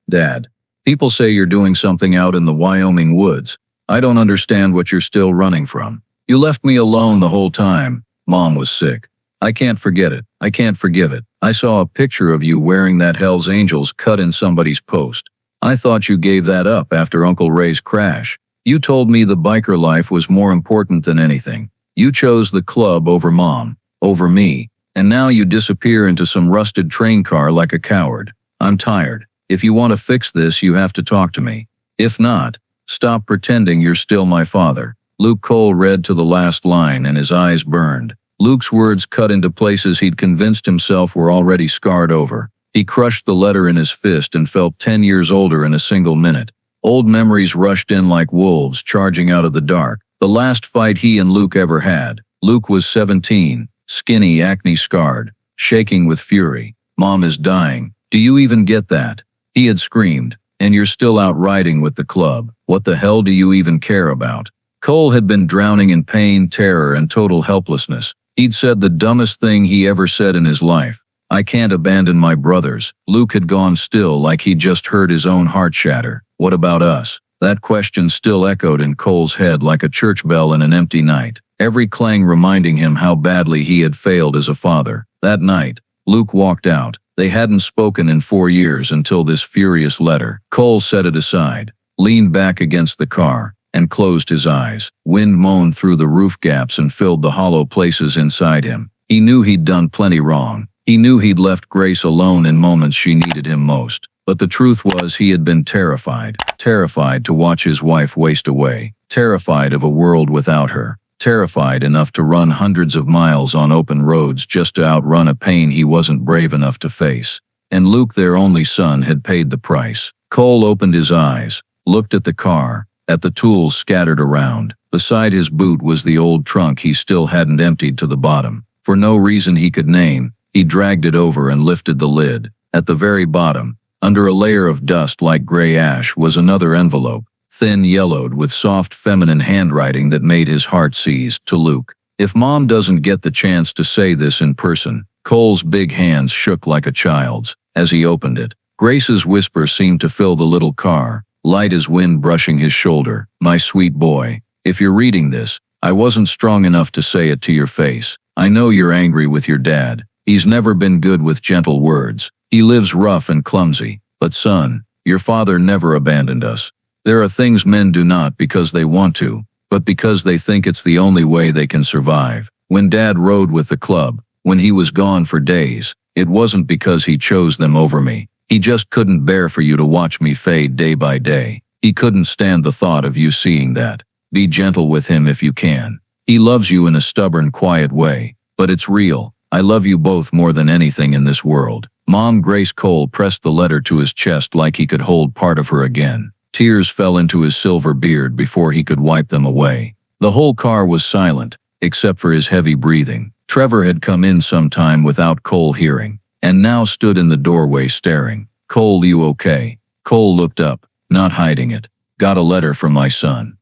"Dad, people say you're doing something out in the Wyoming woods. I don't understand what you're still running from. You left me alone the whole time. Mom was sick. I can't forget it. I can't forgive it. I saw a picture of you wearing that Hells Angels cut in somebody's post. I thought you gave that up after Uncle Ray's crash. You told me the biker life was more important than anything. You chose the club over Mom, over me, and now you disappear into some rusted train car like a coward. I'm tired. If you want to fix this, you have to talk to me. If not, stop pretending you're still my father." Luke Cole read to the last line and his eyes burned. Luke's words cut into places he'd convinced himself were already scarred over. He crushed the letter in his fist and felt 10 years older in a single minute. Old memories rushed in like wolves charging out of the dark. The last fight he and Luke ever had. Luke was 17, skinny, acne-scarred, shaking with fury. "Mom is dying. Do you even get that?" He had screamed. "And you're still out riding with the club. What the hell do you even care about?" Cole had been drowning in pain, terror, and total helplessness. He'd said the dumbest thing he ever said in his life. "I can't abandon my brothers." Luke had gone still, like he'd just heard his own heart shatter. "What about us?" That question still echoed in Cole's head like a church bell in an empty night, every clang reminding him how badly he had failed as a father. That night, Luke walked out. They hadn't spoken in 4 years until this furious letter. Cole set it aside, leaned back against the car, and closed his eyes. Wind moaned through the roof gaps and filled the hollow places inside him. He knew he'd done plenty wrong. He knew he'd left Grace alone in moments she needed him most. But the truth was he had been terrified. Terrified to watch his wife waste away. Terrified of a world without her. Terrified enough to run hundreds of miles on open roads just to outrun a pain he wasn't brave enough to face. And Luke, their only son, had paid the price. Cole opened his eyes, looked at the car, at the tools scattered around. Beside his Butte was the old trunk he still hadn't emptied to the bottom. For no reason he could name, he dragged it over and lifted the lid. At the very bottom, under a layer of dust like gray ash, was another envelope, thin, yellowed, with soft feminine handwriting that made his heart seize. "To Luke. If Mom doesn't get the chance to say this in person." Cole's big hands shook like a child's as he opened it. Grace's whisper seemed to fill the little car, light as wind brushing his shoulder. "My sweet boy, if you're reading this, I wasn't strong enough to say it to your face. I know you're angry with your dad. He's never been good with gentle words. He lives rough and clumsy. But son, your father never abandoned us. There are things men do not because they want to, but because they think it's the only way they can survive. When Dad rode with the club, When he was gone for days, it wasn't because he chose them over me. He just couldn't bear for you to watch me fade day by day. He couldn't stand the thought of you seeing that. Be gentle with him if you can. He loves you in a stubborn, quiet way, but it's real. I love you both more than anything in this world. Mom. Grace. Cole pressed the letter to his chest like he could hold part of her again. Tears fell into his silver beard before he could wipe them away. The whole car was silent, except for his heavy breathing. Trevor had come in some time without Cole hearing, and now stood in the doorway staring. Cole, you okay? Cole looked up, not hiding it. Got a letter from my son.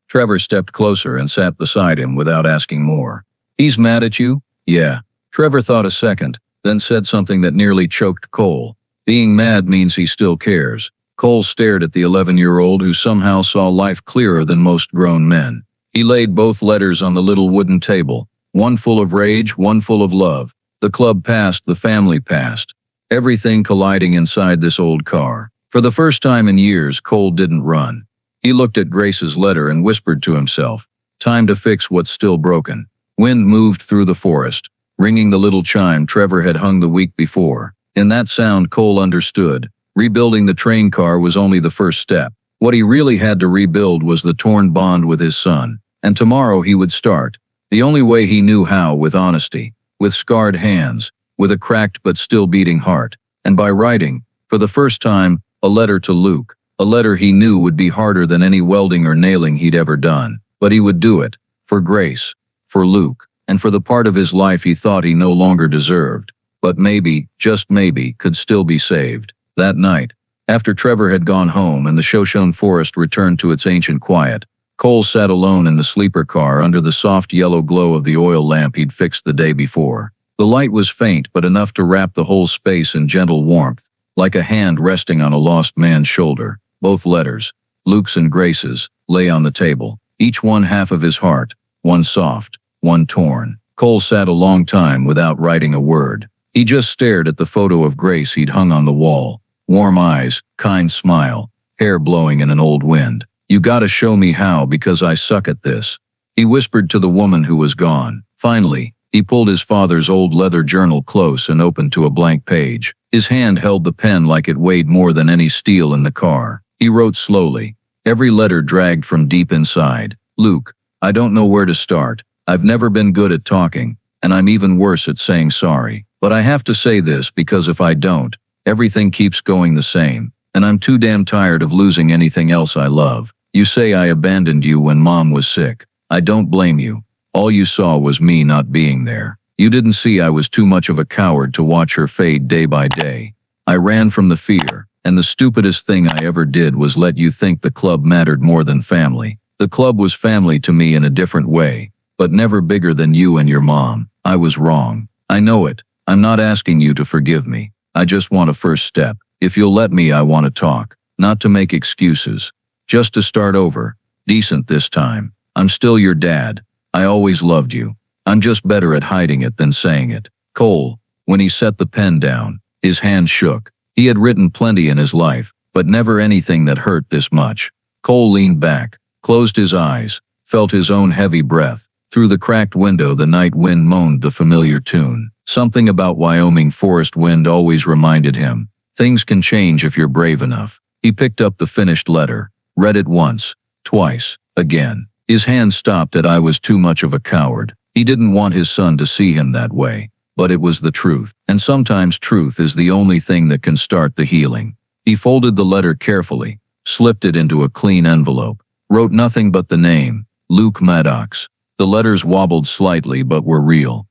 Trevor stepped closer and sat beside him without asking more. He's mad at you? Yeah. Trevor thought a second, then said something that nearly choked Cole. Being mad means he still cares. Cole stared at the 11-year-old who somehow saw life clearer than most grown men. He laid both letters on the little wooden table, one full of rage, one full of love. The club passed, the family passed. Everything colliding inside this old car. For the first time in years, Cole didn't run. He looked at Grace's letter and whispered to himself, time to fix what's still broken. Wind moved through the forest, ringing the little chime Trevor had hung the week before. In that sound, Cole understood. Rebuilding the train car was only the first step. What he really had to rebuild was the torn bond with his son. And tomorrow he would start. The only way he knew how, with honesty, with scarred hands, with a cracked but still beating heart, and by writing, for the first time, a letter to Luke. A letter he knew would be harder than any welding or nailing he'd ever done. But he would do it. For Grace. For Luke. And for the part of his life he thought he no longer deserved. But maybe, just maybe, could still be saved. That night, after Trevor had gone home and the Shoshone forest returned to its ancient quiet, Cole sat alone in the sleeper car under the soft yellow glow of the oil lamp he'd fixed the day before. The light was faint but enough to wrap the whole space in gentle warmth, like a hand resting on a lost man's shoulder. Both letters, Luke's and Grace's, lay on the table, each one half of his heart, one soft, one torn. Cole sat a long time without writing a word. He just stared at the photo of Grace he'd hung on the wall. Warm eyes, kind smile, hair blowing in an old wind. You gotta show me how because I suck at this. He whispered to the woman who was gone. Finally, he pulled his father's old leather journal close and opened to a blank page. His hand held the pen like it weighed more than any steel in the car. He wrote slowly. Every letter dragged from deep inside. Luke, I don't know where to start. I've never been good at talking, and I'm even worse at saying sorry. But I have to say this because if I don't, everything keeps going the same, and I'm too damn tired of losing anything else I love. You say I abandoned you when Mom was sick. I don't blame you. All you saw was me not being there. You didn't see I was too much of a coward to watch her fade day by day. I ran from the fear, and the stupidest thing I ever did was let you think the club mattered more than family. The club was family to me in a different way, but never bigger than you and your mom. I was wrong. I know it. I'm not asking you to forgive me. I just want a first step. If you'll let me, I want to talk. Not to make excuses. Just to start over. Decent this time. I'm still your dad. I always loved you. I'm just better at hiding it than saying it. Cole, when he set the pen down, his hand shook. He had written plenty in his life, but never anything that hurt this much. Cole leaned back, closed his eyes, felt his own heavy breath. Through the cracked window the night wind moaned the familiar tune. Something about Wyoming forest wind always reminded him. Things can change if you're brave enough. He picked up the finished letter, read it once, twice, again. His hand stopped at I was too much of a coward. He didn't want his son to see him that way. But it was the truth, and sometimes truth is the only thing that can start the healing. He folded the letter carefully, slipped it into a clean envelope, wrote nothing but the name, Luke Maddox. The letters wobbled slightly but were real.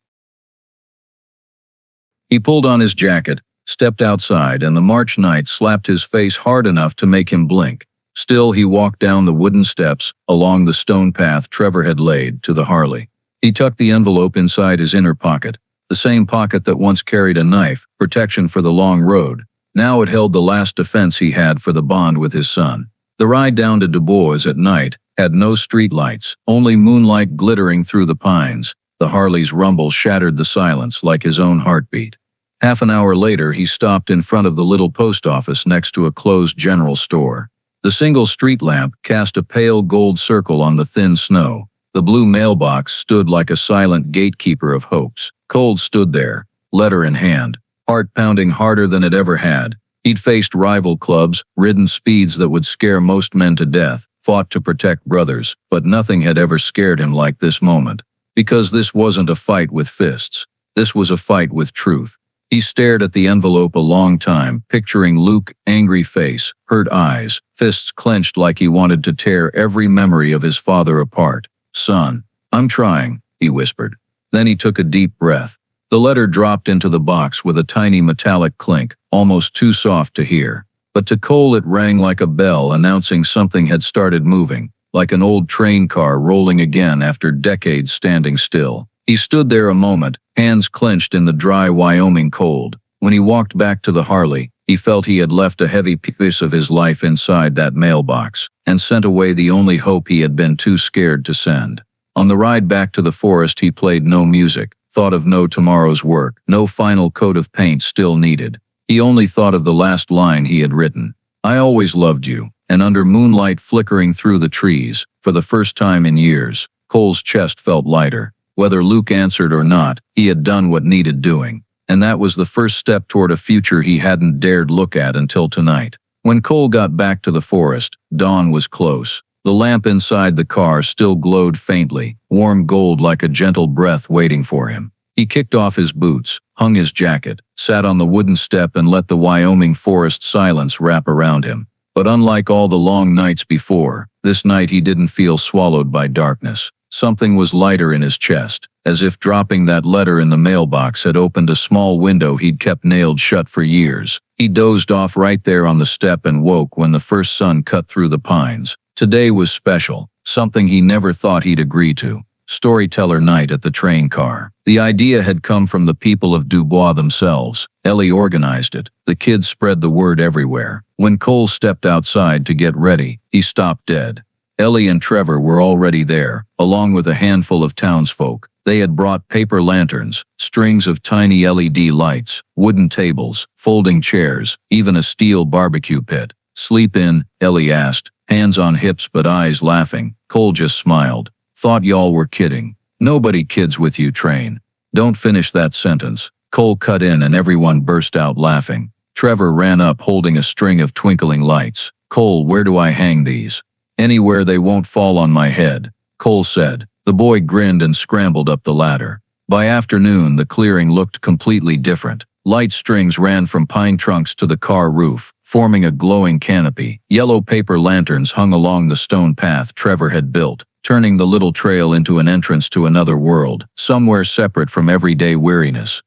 He pulled on his jacket, stepped outside, and the March night slapped his face hard enough to make him blink. Still, he walked down the wooden steps, along the stone path Trevor had laid, to the Harley. He tucked the envelope inside his inner pocket, the same pocket that once carried a knife, protection for the long road. Now it held the last defense he had for the bond with his son. The ride down to Du Bois at night had no streetlights, only moonlight glittering through the pines. The Harley's rumble shattered the silence like his own heartbeat. Half an hour later he stopped in front of the little post office next to a closed general store. The single street lamp cast a pale gold circle on the thin snow. The blue mailbox stood like a silent gatekeeper of hopes. Cole stood there, letter in hand, heart pounding harder than it ever had. He'd faced rival clubs, ridden speeds that would scare most men to death, fought to protect brothers, but nothing had ever scared him like this moment. Because this wasn't a fight with fists. This was a fight with truth. He stared at the envelope a long time, picturing Luke's angry face, hurt eyes, fists clenched like he wanted to tear every memory of his father apart. "Son, I'm trying," he whispered. Then he took a deep breath. The letter dropped into the box with a tiny metallic clink, almost too soft to hear. But to Cole it rang like a bell announcing something had started moving, like an old train car rolling again after decades standing still. He stood there a moment, hands clenched in the dry Wyoming cold. When he walked back to the Harley, he felt he had left a heavy piece of his life inside that mailbox, and sent away the only hope he had been too scared to send. On the ride back to the forest he played no music, thought of no tomorrow's work, no final coat of paint still needed. He only thought of the last line he had written. "I always loved you," and under moonlight flickering through the trees, for the first time in years, Cole's chest felt lighter. Whether Luke answered or not, he had done what needed doing. And that was the first step toward a future he hadn't dared look at until tonight. When Cole got back to the forest, dawn was close. The lamp inside the car still glowed faintly, warm gold like a gentle breath waiting for him. He kicked off his boots, hung his jacket, sat on the wooden step and let the Wyoming forest silence wrap around him. But unlike all the long nights before, this night he didn't feel swallowed by darkness. Something was lighter in his chest, as if dropping that letter in the mailbox had opened a small window he'd kept nailed shut for years. He dozed off right there on the step and woke when the first sun cut through the pines. Today was special, something he never thought he'd agree to. Storyteller night at the train car. The idea had come from the people of Dubois themselves. Ellie organized it. The kids spread the word everywhere. When Cole stepped outside to get ready, he stopped dead. Ellie and Trevor were already there, along with a handful of townsfolk. They had brought paper lanterns, strings of tiny LED lights, wooden tables, folding chairs, even a steel barbecue pit. "Sleep in?" Ellie asked, hands on hips but eyes laughing. Cole just smiled. "Thought y'all were kidding." "Nobody kids with you, Train." "Don't finish that sentence." Cole cut in and everyone burst out laughing. Trevor ran up holding a string of twinkling lights. "Cole, where do I hang these?" "Anywhere they won't fall on my head," Cole said. The boy grinned and scrambled up the ladder. By afternoon, the clearing looked completely different. Light strings ran from pine trunks to the car roof, forming a glowing canopy. Yellow paper lanterns hung along the stone path Trevor had built, turning the little trail into an entrance to another world, somewhere separate from everyday weariness.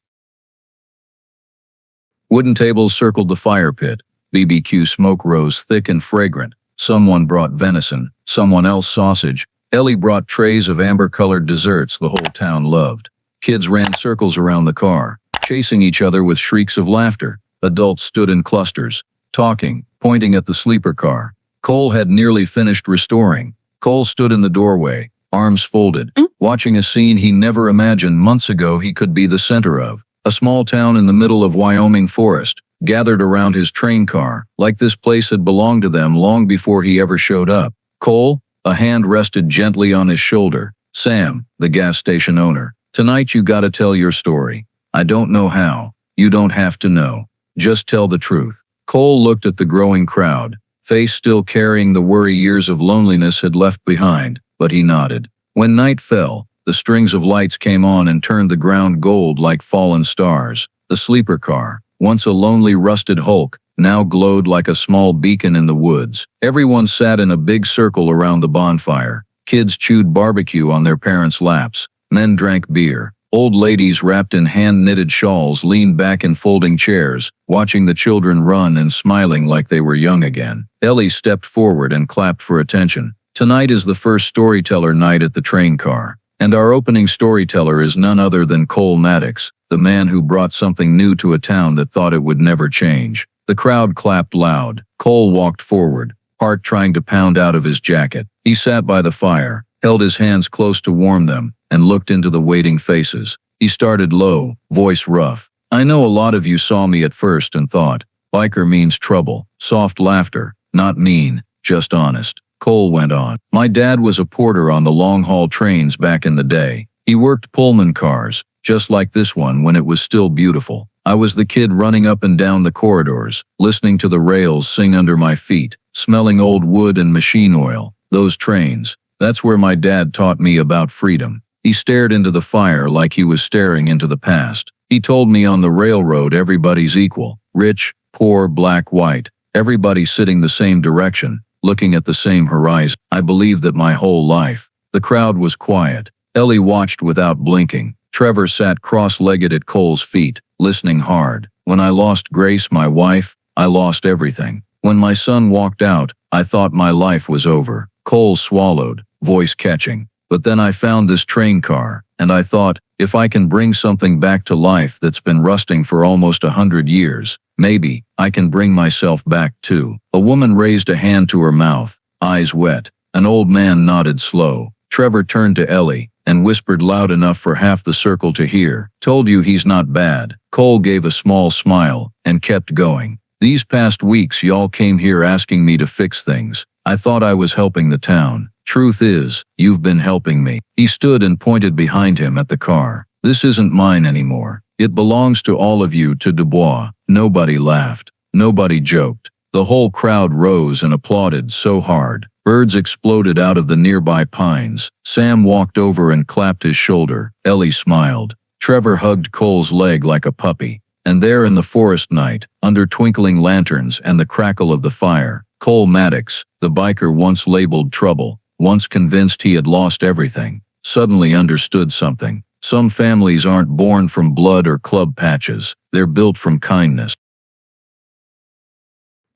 Wooden tables circled the fire pit. BBQ smoke rose thick and fragrant. Someone brought venison, someone else sausage. Ellie brought trays of amber-colored desserts the whole town loved. Kids ran circles around the car, chasing each other with shrieks of laughter. Adults stood in clusters, talking, pointing at the sleeper car. Cole had nearly finished restoring. Cole stood in the doorway, arms folded, watching a scene he never imagined months ago he could be the center of. A small town in the middle of Wyoming forest, gathered around his train car, like this place had belonged to them long before he ever showed up. "Cole?" A hand rested gently on his shoulder. "Sam," the gas station owner. "Tonight you gotta tell your story. I don't know how. You don't have to know. Just tell the truth." Cole looked at the growing crowd, face still carrying the worry years of loneliness had left behind, but he nodded. When night fell, the strings of lights came on and turned the ground gold like fallen stars. The sleeper car, once a lonely rusted hulk, now glowed like a small beacon in the woods. Everyone sat in a big circle around the bonfire. Kids chewed barbecue on their parents' laps. Men drank beer. Old ladies wrapped in hand-knitted shawls leaned back in folding chairs, watching the children run and smiling like they were young again. Ellie stepped forward and clapped for attention. "Tonight is the first storyteller night at the train car. And our opening storyteller is none other than Cole Maddox, the man who brought something new to a town that thought it would never change." The crowd clapped loud. Cole walked forward, heart trying to pound out of his jacket. He sat by the fire, held his hands close to warm them, and looked into the waiting faces. He started low, voice rough. "I know a lot of you saw me at first and thought, biker means trouble." Soft laughter, "Not mean, just honest." Cole went on. My dad was a porter on the long-haul trains back in the day. He worked Pullman cars, just like this one when it was still beautiful. I was the kid running up and down the corridors, listening to the rails sing under my feet, smelling old wood and machine oil. Those trains. That's where my dad taught me about freedom. He stared into the fire like he was staring into the past. He told me on the railroad everybody's equal. Rich, poor, black, white. Everybody sitting the same direction, looking at the same horizon. I believed that my whole life. The crowd was quiet. Ellie watched without blinking. Trevor sat cross-legged at Cole's feet, listening hard. When I lost Grace, my wife, I lost everything. When my son walked out, I thought my life was over. Cole swallowed, voice catching. But then I found this train car, and I thought, if I can bring something back to life that's been rusting for almost 100 years, maybe I can bring myself back too. A woman raised a hand to her mouth, eyes wet. An old man nodded slow. Trevor turned to Ellie and whispered loud enough for half the circle to hear. Told you he's not bad. Cole gave a small smile and kept going. These past weeks y'all came here asking me to fix things. I thought I was helping the town. Truth is, you've been helping me. He stood and pointed behind him at the car. This isn't mine anymore. It belongs to all of you, to Dubois. Nobody laughed. Nobody joked. The whole crowd rose and applauded so hard. Birds exploded out of the nearby pines. Sam walked over and clapped his shoulder. Ellie smiled. Trevor hugged Cole's leg like a puppy. And there in the forest night, under twinkling lanterns and the crackle of the fire, Cole Maddox, the biker once labeled trouble, once convinced he had lost everything, suddenly understood something. Some families aren't born from blood or club patches. They're built from kindness.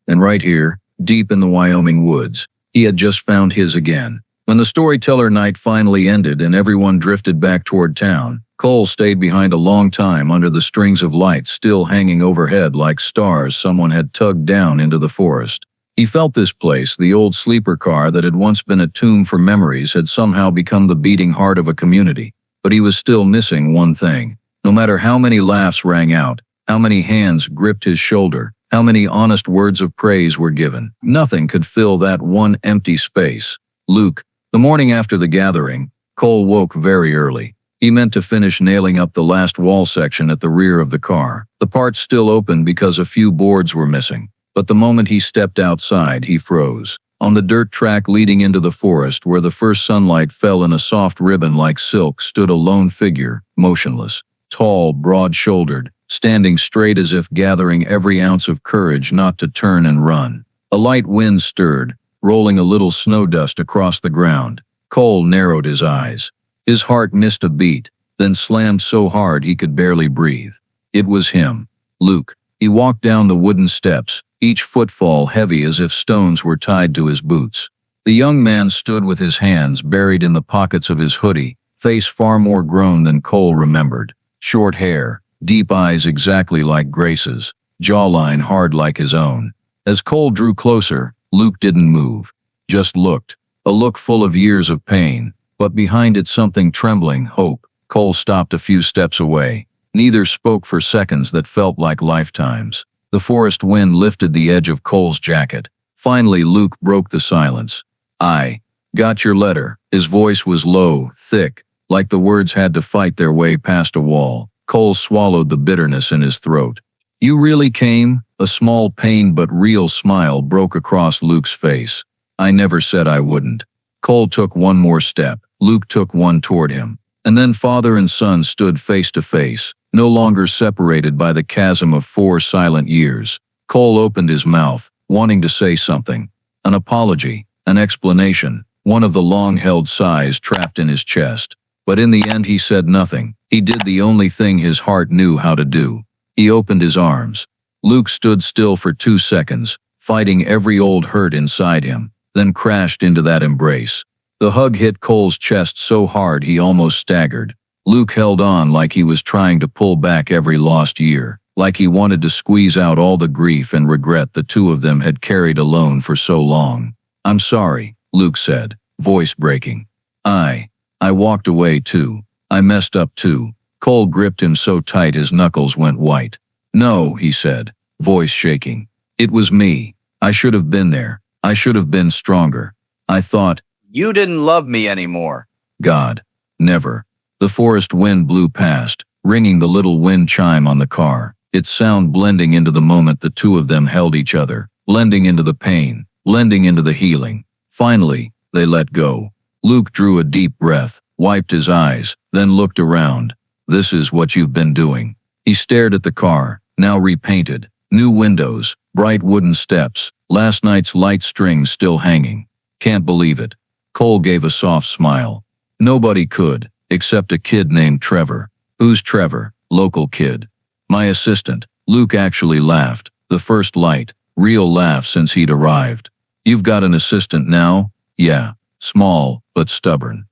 And right here, deep in the Wyoming woods, he had just found his again. When the storyteller night finally ended and everyone drifted back toward town, Cole stayed behind a long time under the strings of lights still hanging overhead like stars someone had tugged down into the forest. He felt this place, the old sleeper car that had once been a tomb for memories, had somehow become the beating heart of a community. But he was still missing one thing. No matter how many laughs rang out, how many hands gripped his shoulder, how many honest words of praise were given, nothing could fill that one empty space. Luke. The morning after the gathering, Cole woke very early. He meant to finish nailing up the last wall section at the rear of the car. The part's still open because a few boards were missing. But the moment he stepped outside, he froze. On the dirt track leading into the forest, where the first sunlight fell in a soft ribbon like silk, stood a lone figure, motionless, tall, broad-shouldered, standing straight as if gathering every ounce of courage not to turn and run. A light wind stirred, rolling a little snow dust across the ground. Cole narrowed his eyes. His heart missed a beat, then slammed so hard he could barely breathe. It was him, Luke. He walked down the wooden steps, each footfall heavy as if stones were tied to his boots. The young man stood with his hands buried in the pockets of his hoodie, face far more grown than Cole remembered. Short hair, deep eyes exactly like Grace's, jawline hard like his own. As Cole drew closer, Luke didn't move, just looked. A look full of years of pain, but behind it something trembling, hope. Cole stopped a few steps away. Neither spoke for seconds that felt like lifetimes. The forest wind lifted the edge of Cole's jacket. Finally, Luke broke the silence. "I got your letter." His voice was low, thick, like the words had to fight their way past a wall. Cole swallowed the bitterness in his throat. "You really came?" A small, pained but real smile broke across Luke's face. "I never said I wouldn't." Cole took one more step. Luke took one toward him. And then father and son stood face to face, no longer separated by the chasm of 4 silent years. Cole opened his mouth, wanting to say something. An apology, an explanation, one of the long-held sighs trapped in his chest. But in the end he said nothing. He did the only thing his heart knew how to do. He opened his arms. Luke stood still for 2 seconds, fighting every old hurt inside him, then crashed into that embrace. The hug hit Cole's chest so hard he almost staggered. Luke held on like he was trying to pull back every lost year, like he wanted to squeeze out all the grief and regret the two of them had carried alone for so long. "I'm sorry," Luke said, voice breaking. I walked away too. I messed up too." Cole gripped him so tight his knuckles went white. "No," he said, voice shaking. "It was me. I should have been there. I should have been stronger. I thought, You didn't love me anymore. God, never. The forest wind blew past, ringing the little wind chime on the car, its sound blending into the moment the two of them held each other, blending into the pain, blending into the healing. Finally, they let go. Luke drew a deep breath, wiped his eyes, then looked around. This is what you've been doing. He stared at the car, now repainted, new windows, bright wooden steps, last night's light strings still hanging. Can't believe it. Cole gave a soft smile. Nobody could, except a kid named Trevor. Who's Trevor? Local kid. My assistant. Luke actually laughed, the first light, real laugh since he'd arrived. You've got an assistant now? Yeah, small, but stubborn.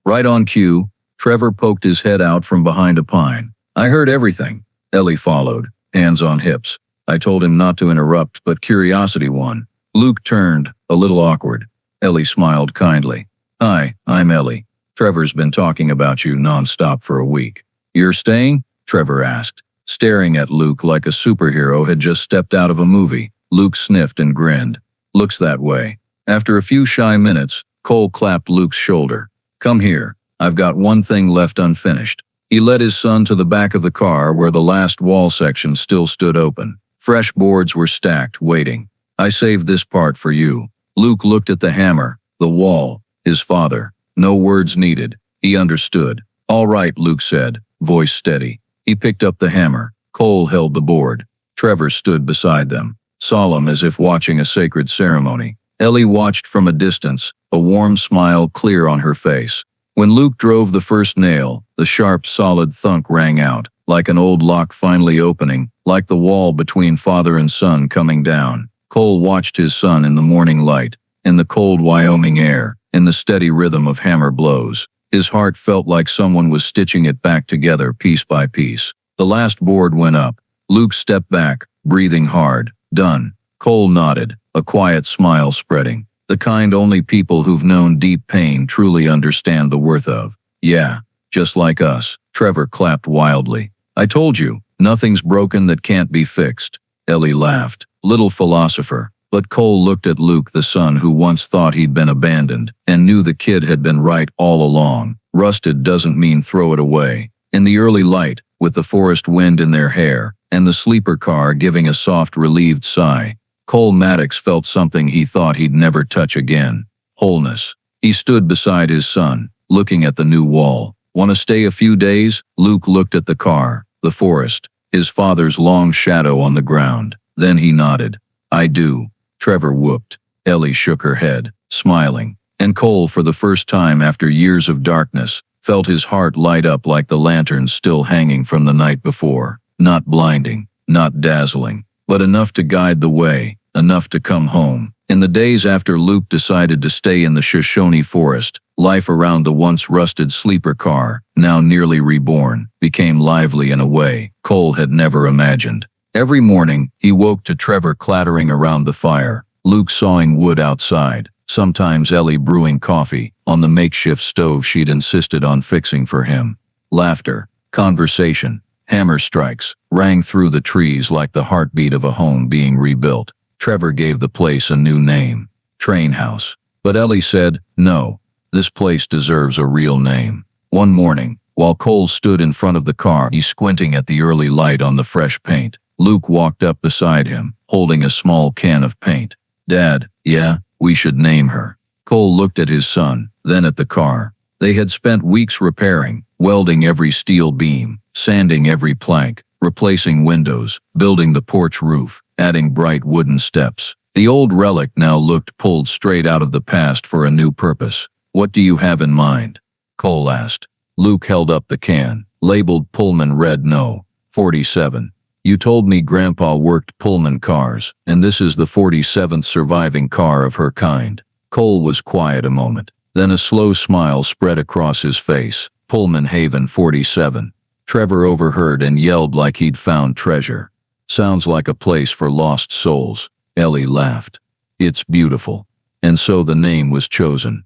Right on cue, Trevor poked his head out from behind a pine. I heard everything. Ellie followed, hands on hips. I told him not to interrupt, but curiosity won. Luke turned, a little awkward. Ellie smiled kindly. Hi, I'm Ellie. Trevor's been talking about you nonstop for a week. You're staying? Trevor asked, staring at Luke like a superhero had just stepped out of a movie. Luke sniffed and grinned. Looks that way. After a few shy minutes, Cole clapped Luke's shoulder. Come here. I've got one thing left unfinished. He led his son to the back of the car where the last wall section still stood open. Fresh boards were stacked, waiting. I saved this part for you. Luke looked at the hammer, the wall, his father. No words needed. He understood. All right, Luke said, voice steady. He picked up the hammer. Cole held the board. Trevor stood beside them, solemn as if watching a sacred ceremony. Ellie watched from a distance, a warm smile clear on her face. When Luke drove the first nail, the sharp, solid thunk rang out, like an old lock finally opening, like the wall between father and son coming down. Cole watched his son in the morning light, in the cold Wyoming air, in the steady rhythm of hammer blows. His heart felt like someone was stitching it back together piece by piece. The last board went up. Luke stepped back, breathing hard. Done. Cole nodded, a quiet smile spreading. The kind only people who've known deep pain truly understand the worth of. Yeah, just like us. Trevor clapped wildly. I told you, nothing's broken that can't be fixed. Ellie laughed. Little philosopher. But Cole looked at Luke, the son who once thought he'd been abandoned, and knew the kid had been right all along. Rusted doesn't mean throw it away. In the early light, with the forest wind in their hair, and the sleeper car giving a soft, relieved sigh, Cole Maddox felt something he thought he'd never touch again. Wholeness. He stood beside his son, looking at the new wall. Want to stay a few days? Luke looked at the car, the forest, his father's long shadow on the ground. Then he nodded. I do. Trevor whooped. Ellie shook her head, smiling. And Cole, for the first time after years of darkness, felt his heart light up like the lanterns still hanging from the night before. Not blinding, not dazzling, but enough to guide the way, enough to come home. In the days after Luke decided to stay in the Shoshone forest, life around the once rusted sleeper car, now nearly reborn, became lively in a way Cole had never imagined. Every morning, he woke to Trevor clattering around the fire, Luke sawing wood outside, sometimes Ellie brewing coffee on the makeshift stove she'd insisted on fixing for him. Laughter, conversation, hammer strikes, rang through the trees like the heartbeat of a home being rebuilt. Trevor gave the place a new name, Train House. But Ellie said, no, this place deserves a real name. One morning, while Cole stood in front of the car, he squinting at the early light on the fresh paint, Luke walked up beside him, holding a small can of paint. Dad, yeah, we should name her. Cole looked at his son, then at the car. They had spent weeks repairing, welding every steel beam, sanding every plank, replacing windows, building the porch roof, adding bright wooden steps. The old relic now looked pulled straight out of the past for a new purpose. What do you have in mind? Cole asked. Luke held up the can, labeled Pullman Red No. 47. You told me Grandpa worked Pullman cars, and this is the 47th surviving car of her kind. Cole was quiet a moment. Then a slow smile spread across his face. Pullman Haven 47. Trevor overheard and yelled like he'd found treasure. Sounds like a place for lost souls. Ellie laughed. It's beautiful. And so the name was chosen.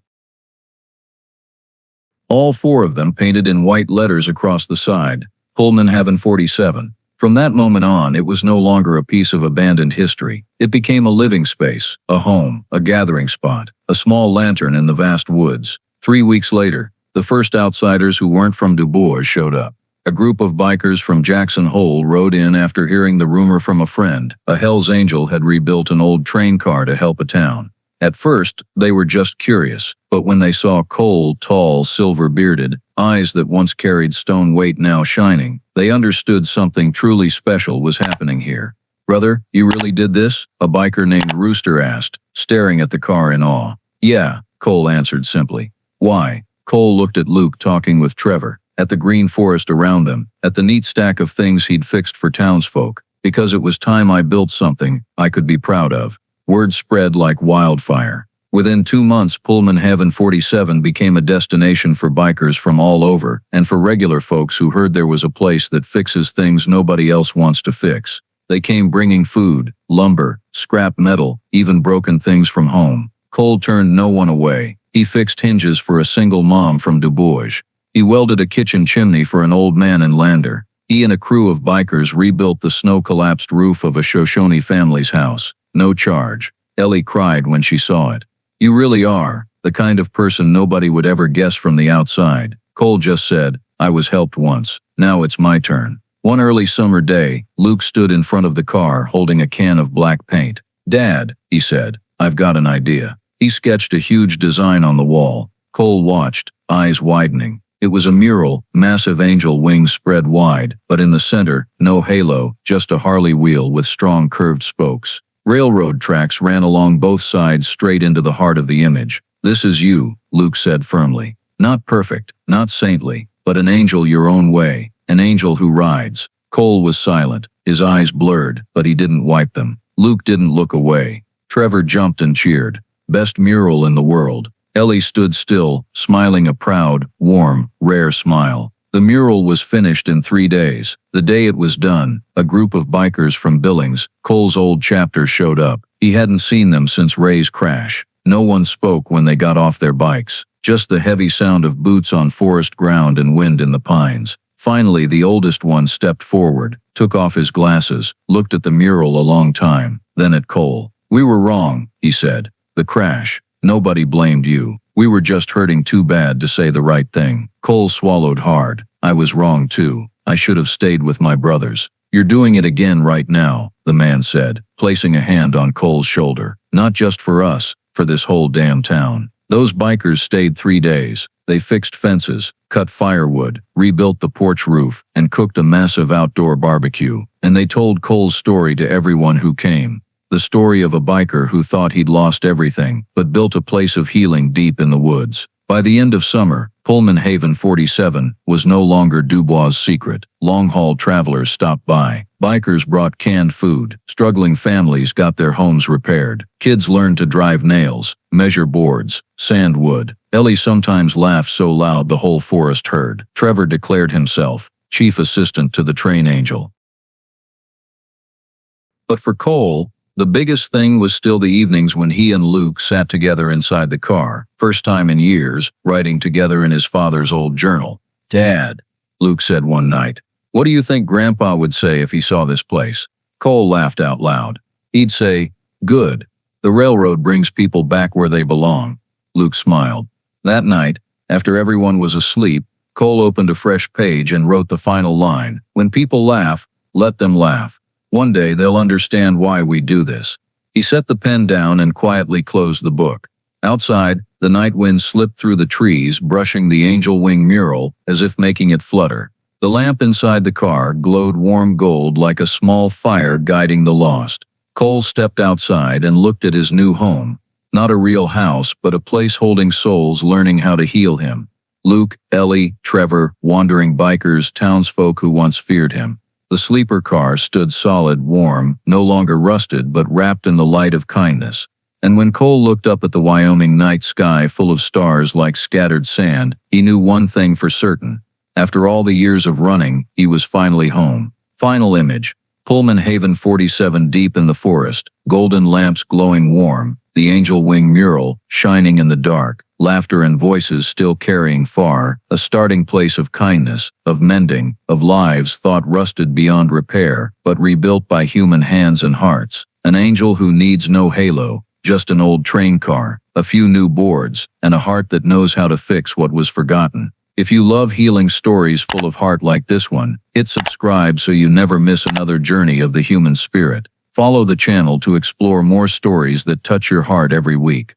All four of them painted in white letters across the side. Pullman Haven 47. From that moment on, it was no longer a piece of abandoned history. It became a living space, a home, a gathering spot, a small lantern in the vast woods. 3 weeks later, the first outsiders who weren't from Du Bois showed up. A group of bikers from Jackson Hole rode in after hearing the rumor from a friend. A Hells Angel had rebuilt an old train car to help a town. At first, they were just curious, but when they saw Cole, tall, silver-bearded, eyes that once carried stone weight now shining, they understood something truly special was happening here. "Brother, you really did this?" a biker named Rooster asked, staring at the car in awe. "Yeah," Cole answered simply. "Why?" Cole looked at Luke talking with Trevor, at the green forest around them, at the neat stack of things he'd fixed for townsfolk. "Because it was time I built something I could be proud of." Word spread like wildfire. Within 2 months, Pullman Heaven 47 became a destination for bikers from all over, and for regular folks who heard there was a place that fixes things nobody else wants to fix. They came bringing food, lumber, scrap metal, even broken things from home. Cole turned no one away. He fixed hinges for a single mom from Du Bois. He welded a kitchen chimney for an old man in Lander. He and a crew of bikers rebuilt the snow-collapsed roof of a Shoshone family's house. No charge. Ellie cried when she saw it. "You really are the kind of person nobody would ever guess from the outside." Cole just said, "I was helped once. Now it's my turn." One early summer day, Luke stood in front of the car holding a can of black paint. "Dad," he said, "I've got an idea." He sketched a huge design on the wall. Cole watched, eyes widening. It was a mural, massive angel wings spread wide, but in the center, no halo, just a Harley wheel with strong curved spokes. Railroad tracks ran along both sides straight into the heart of the image. "This is you," Luke said firmly. "Not perfect, not saintly, but an angel your own way, an angel who rides." Cole was silent, his eyes blurred, but he didn't wipe them. Luke didn't look away. Trevor jumped and cheered. "Best mural in the world." Ellie stood still, smiling a proud, warm, rare smile. The mural was finished in 3 days. The day it was done, a group of bikers from Billings, Cole's old chapter, showed up. He hadn't seen them since Ray's crash. No one spoke when they got off their bikes, just the heavy sound of boots on forest ground and wind in the pines. Finally, the oldest one stepped forward, took off his glasses, looked at the mural a long time, then at Cole. "We were wrong," he said. "The crash. Nobody blamed you. We were just hurting too bad to say the right thing." Cole swallowed hard. "I was wrong too. I should have stayed with my brothers." "You're doing it again right now," the man said, placing a hand on Cole's shoulder. "Not just for us, for this whole damn town." Those bikers stayed 3 days. They fixed fences, cut firewood, rebuilt the porch roof, and cooked a massive outdoor barbecue. And they told Cole's story to everyone who came. The story of a biker who thought he'd lost everything, but built a place of healing deep in the woods. By the end of summer, Pullman Haven 47 was no longer Du Bois' secret. Long-haul travelers stopped by. Bikers brought canned food. Struggling families got their homes repaired. Kids learned to drive nails, measure boards, sand wood. Ellie sometimes laughed so loud the whole forest heard. Trevor declared himself chief assistant to the train angel. But for Cole, the biggest thing was still the evenings when he and Luke sat together inside the car, first time in years, writing together in his father's old journal. "Dad," Luke said one night, "what do you think Grandpa would say if he saw this place?" Cole laughed out loud. "He'd say, 'Good. The railroad brings people back where they belong.'" Luke smiled. That night, after everyone was asleep, Cole opened a fresh page and wrote the final line. "When people laugh, let them laugh. One day they'll understand why we do this." He set the pen down and quietly closed the book. Outside, the night wind slipped through the trees, brushing the angel wing mural as if making it flutter. The lamp inside the car glowed warm gold like a small fire guiding the lost. Cole stepped outside and looked at his new home. Not a real house, but a place holding souls learning how to heal him. Luke, Ellie, Trevor, wandering bikers, townsfolk who once feared him. The sleeper car stood solid, warm, no longer rusted but wrapped in the light of kindness. And when Cole looked up at the Wyoming night sky full of stars like scattered sand, he knew one thing for certain. After all the years of running, he was finally home. Final image. Pullman Haven 47 deep in the forest, golden lamps glowing warm, the angel wing mural, shining in the dark, laughter and voices still carrying far, a starting place of kindness, of mending, of lives thought rusted beyond repair, but rebuilt by human hands and hearts. An angel who needs no halo, just an old train car, a few new boards, and a heart that knows how to fix what was forgotten. If you love healing stories full of heart like this one, hit subscribe so you never miss another journey of the human spirit. Follow the channel to explore more stories that touch your heart every week.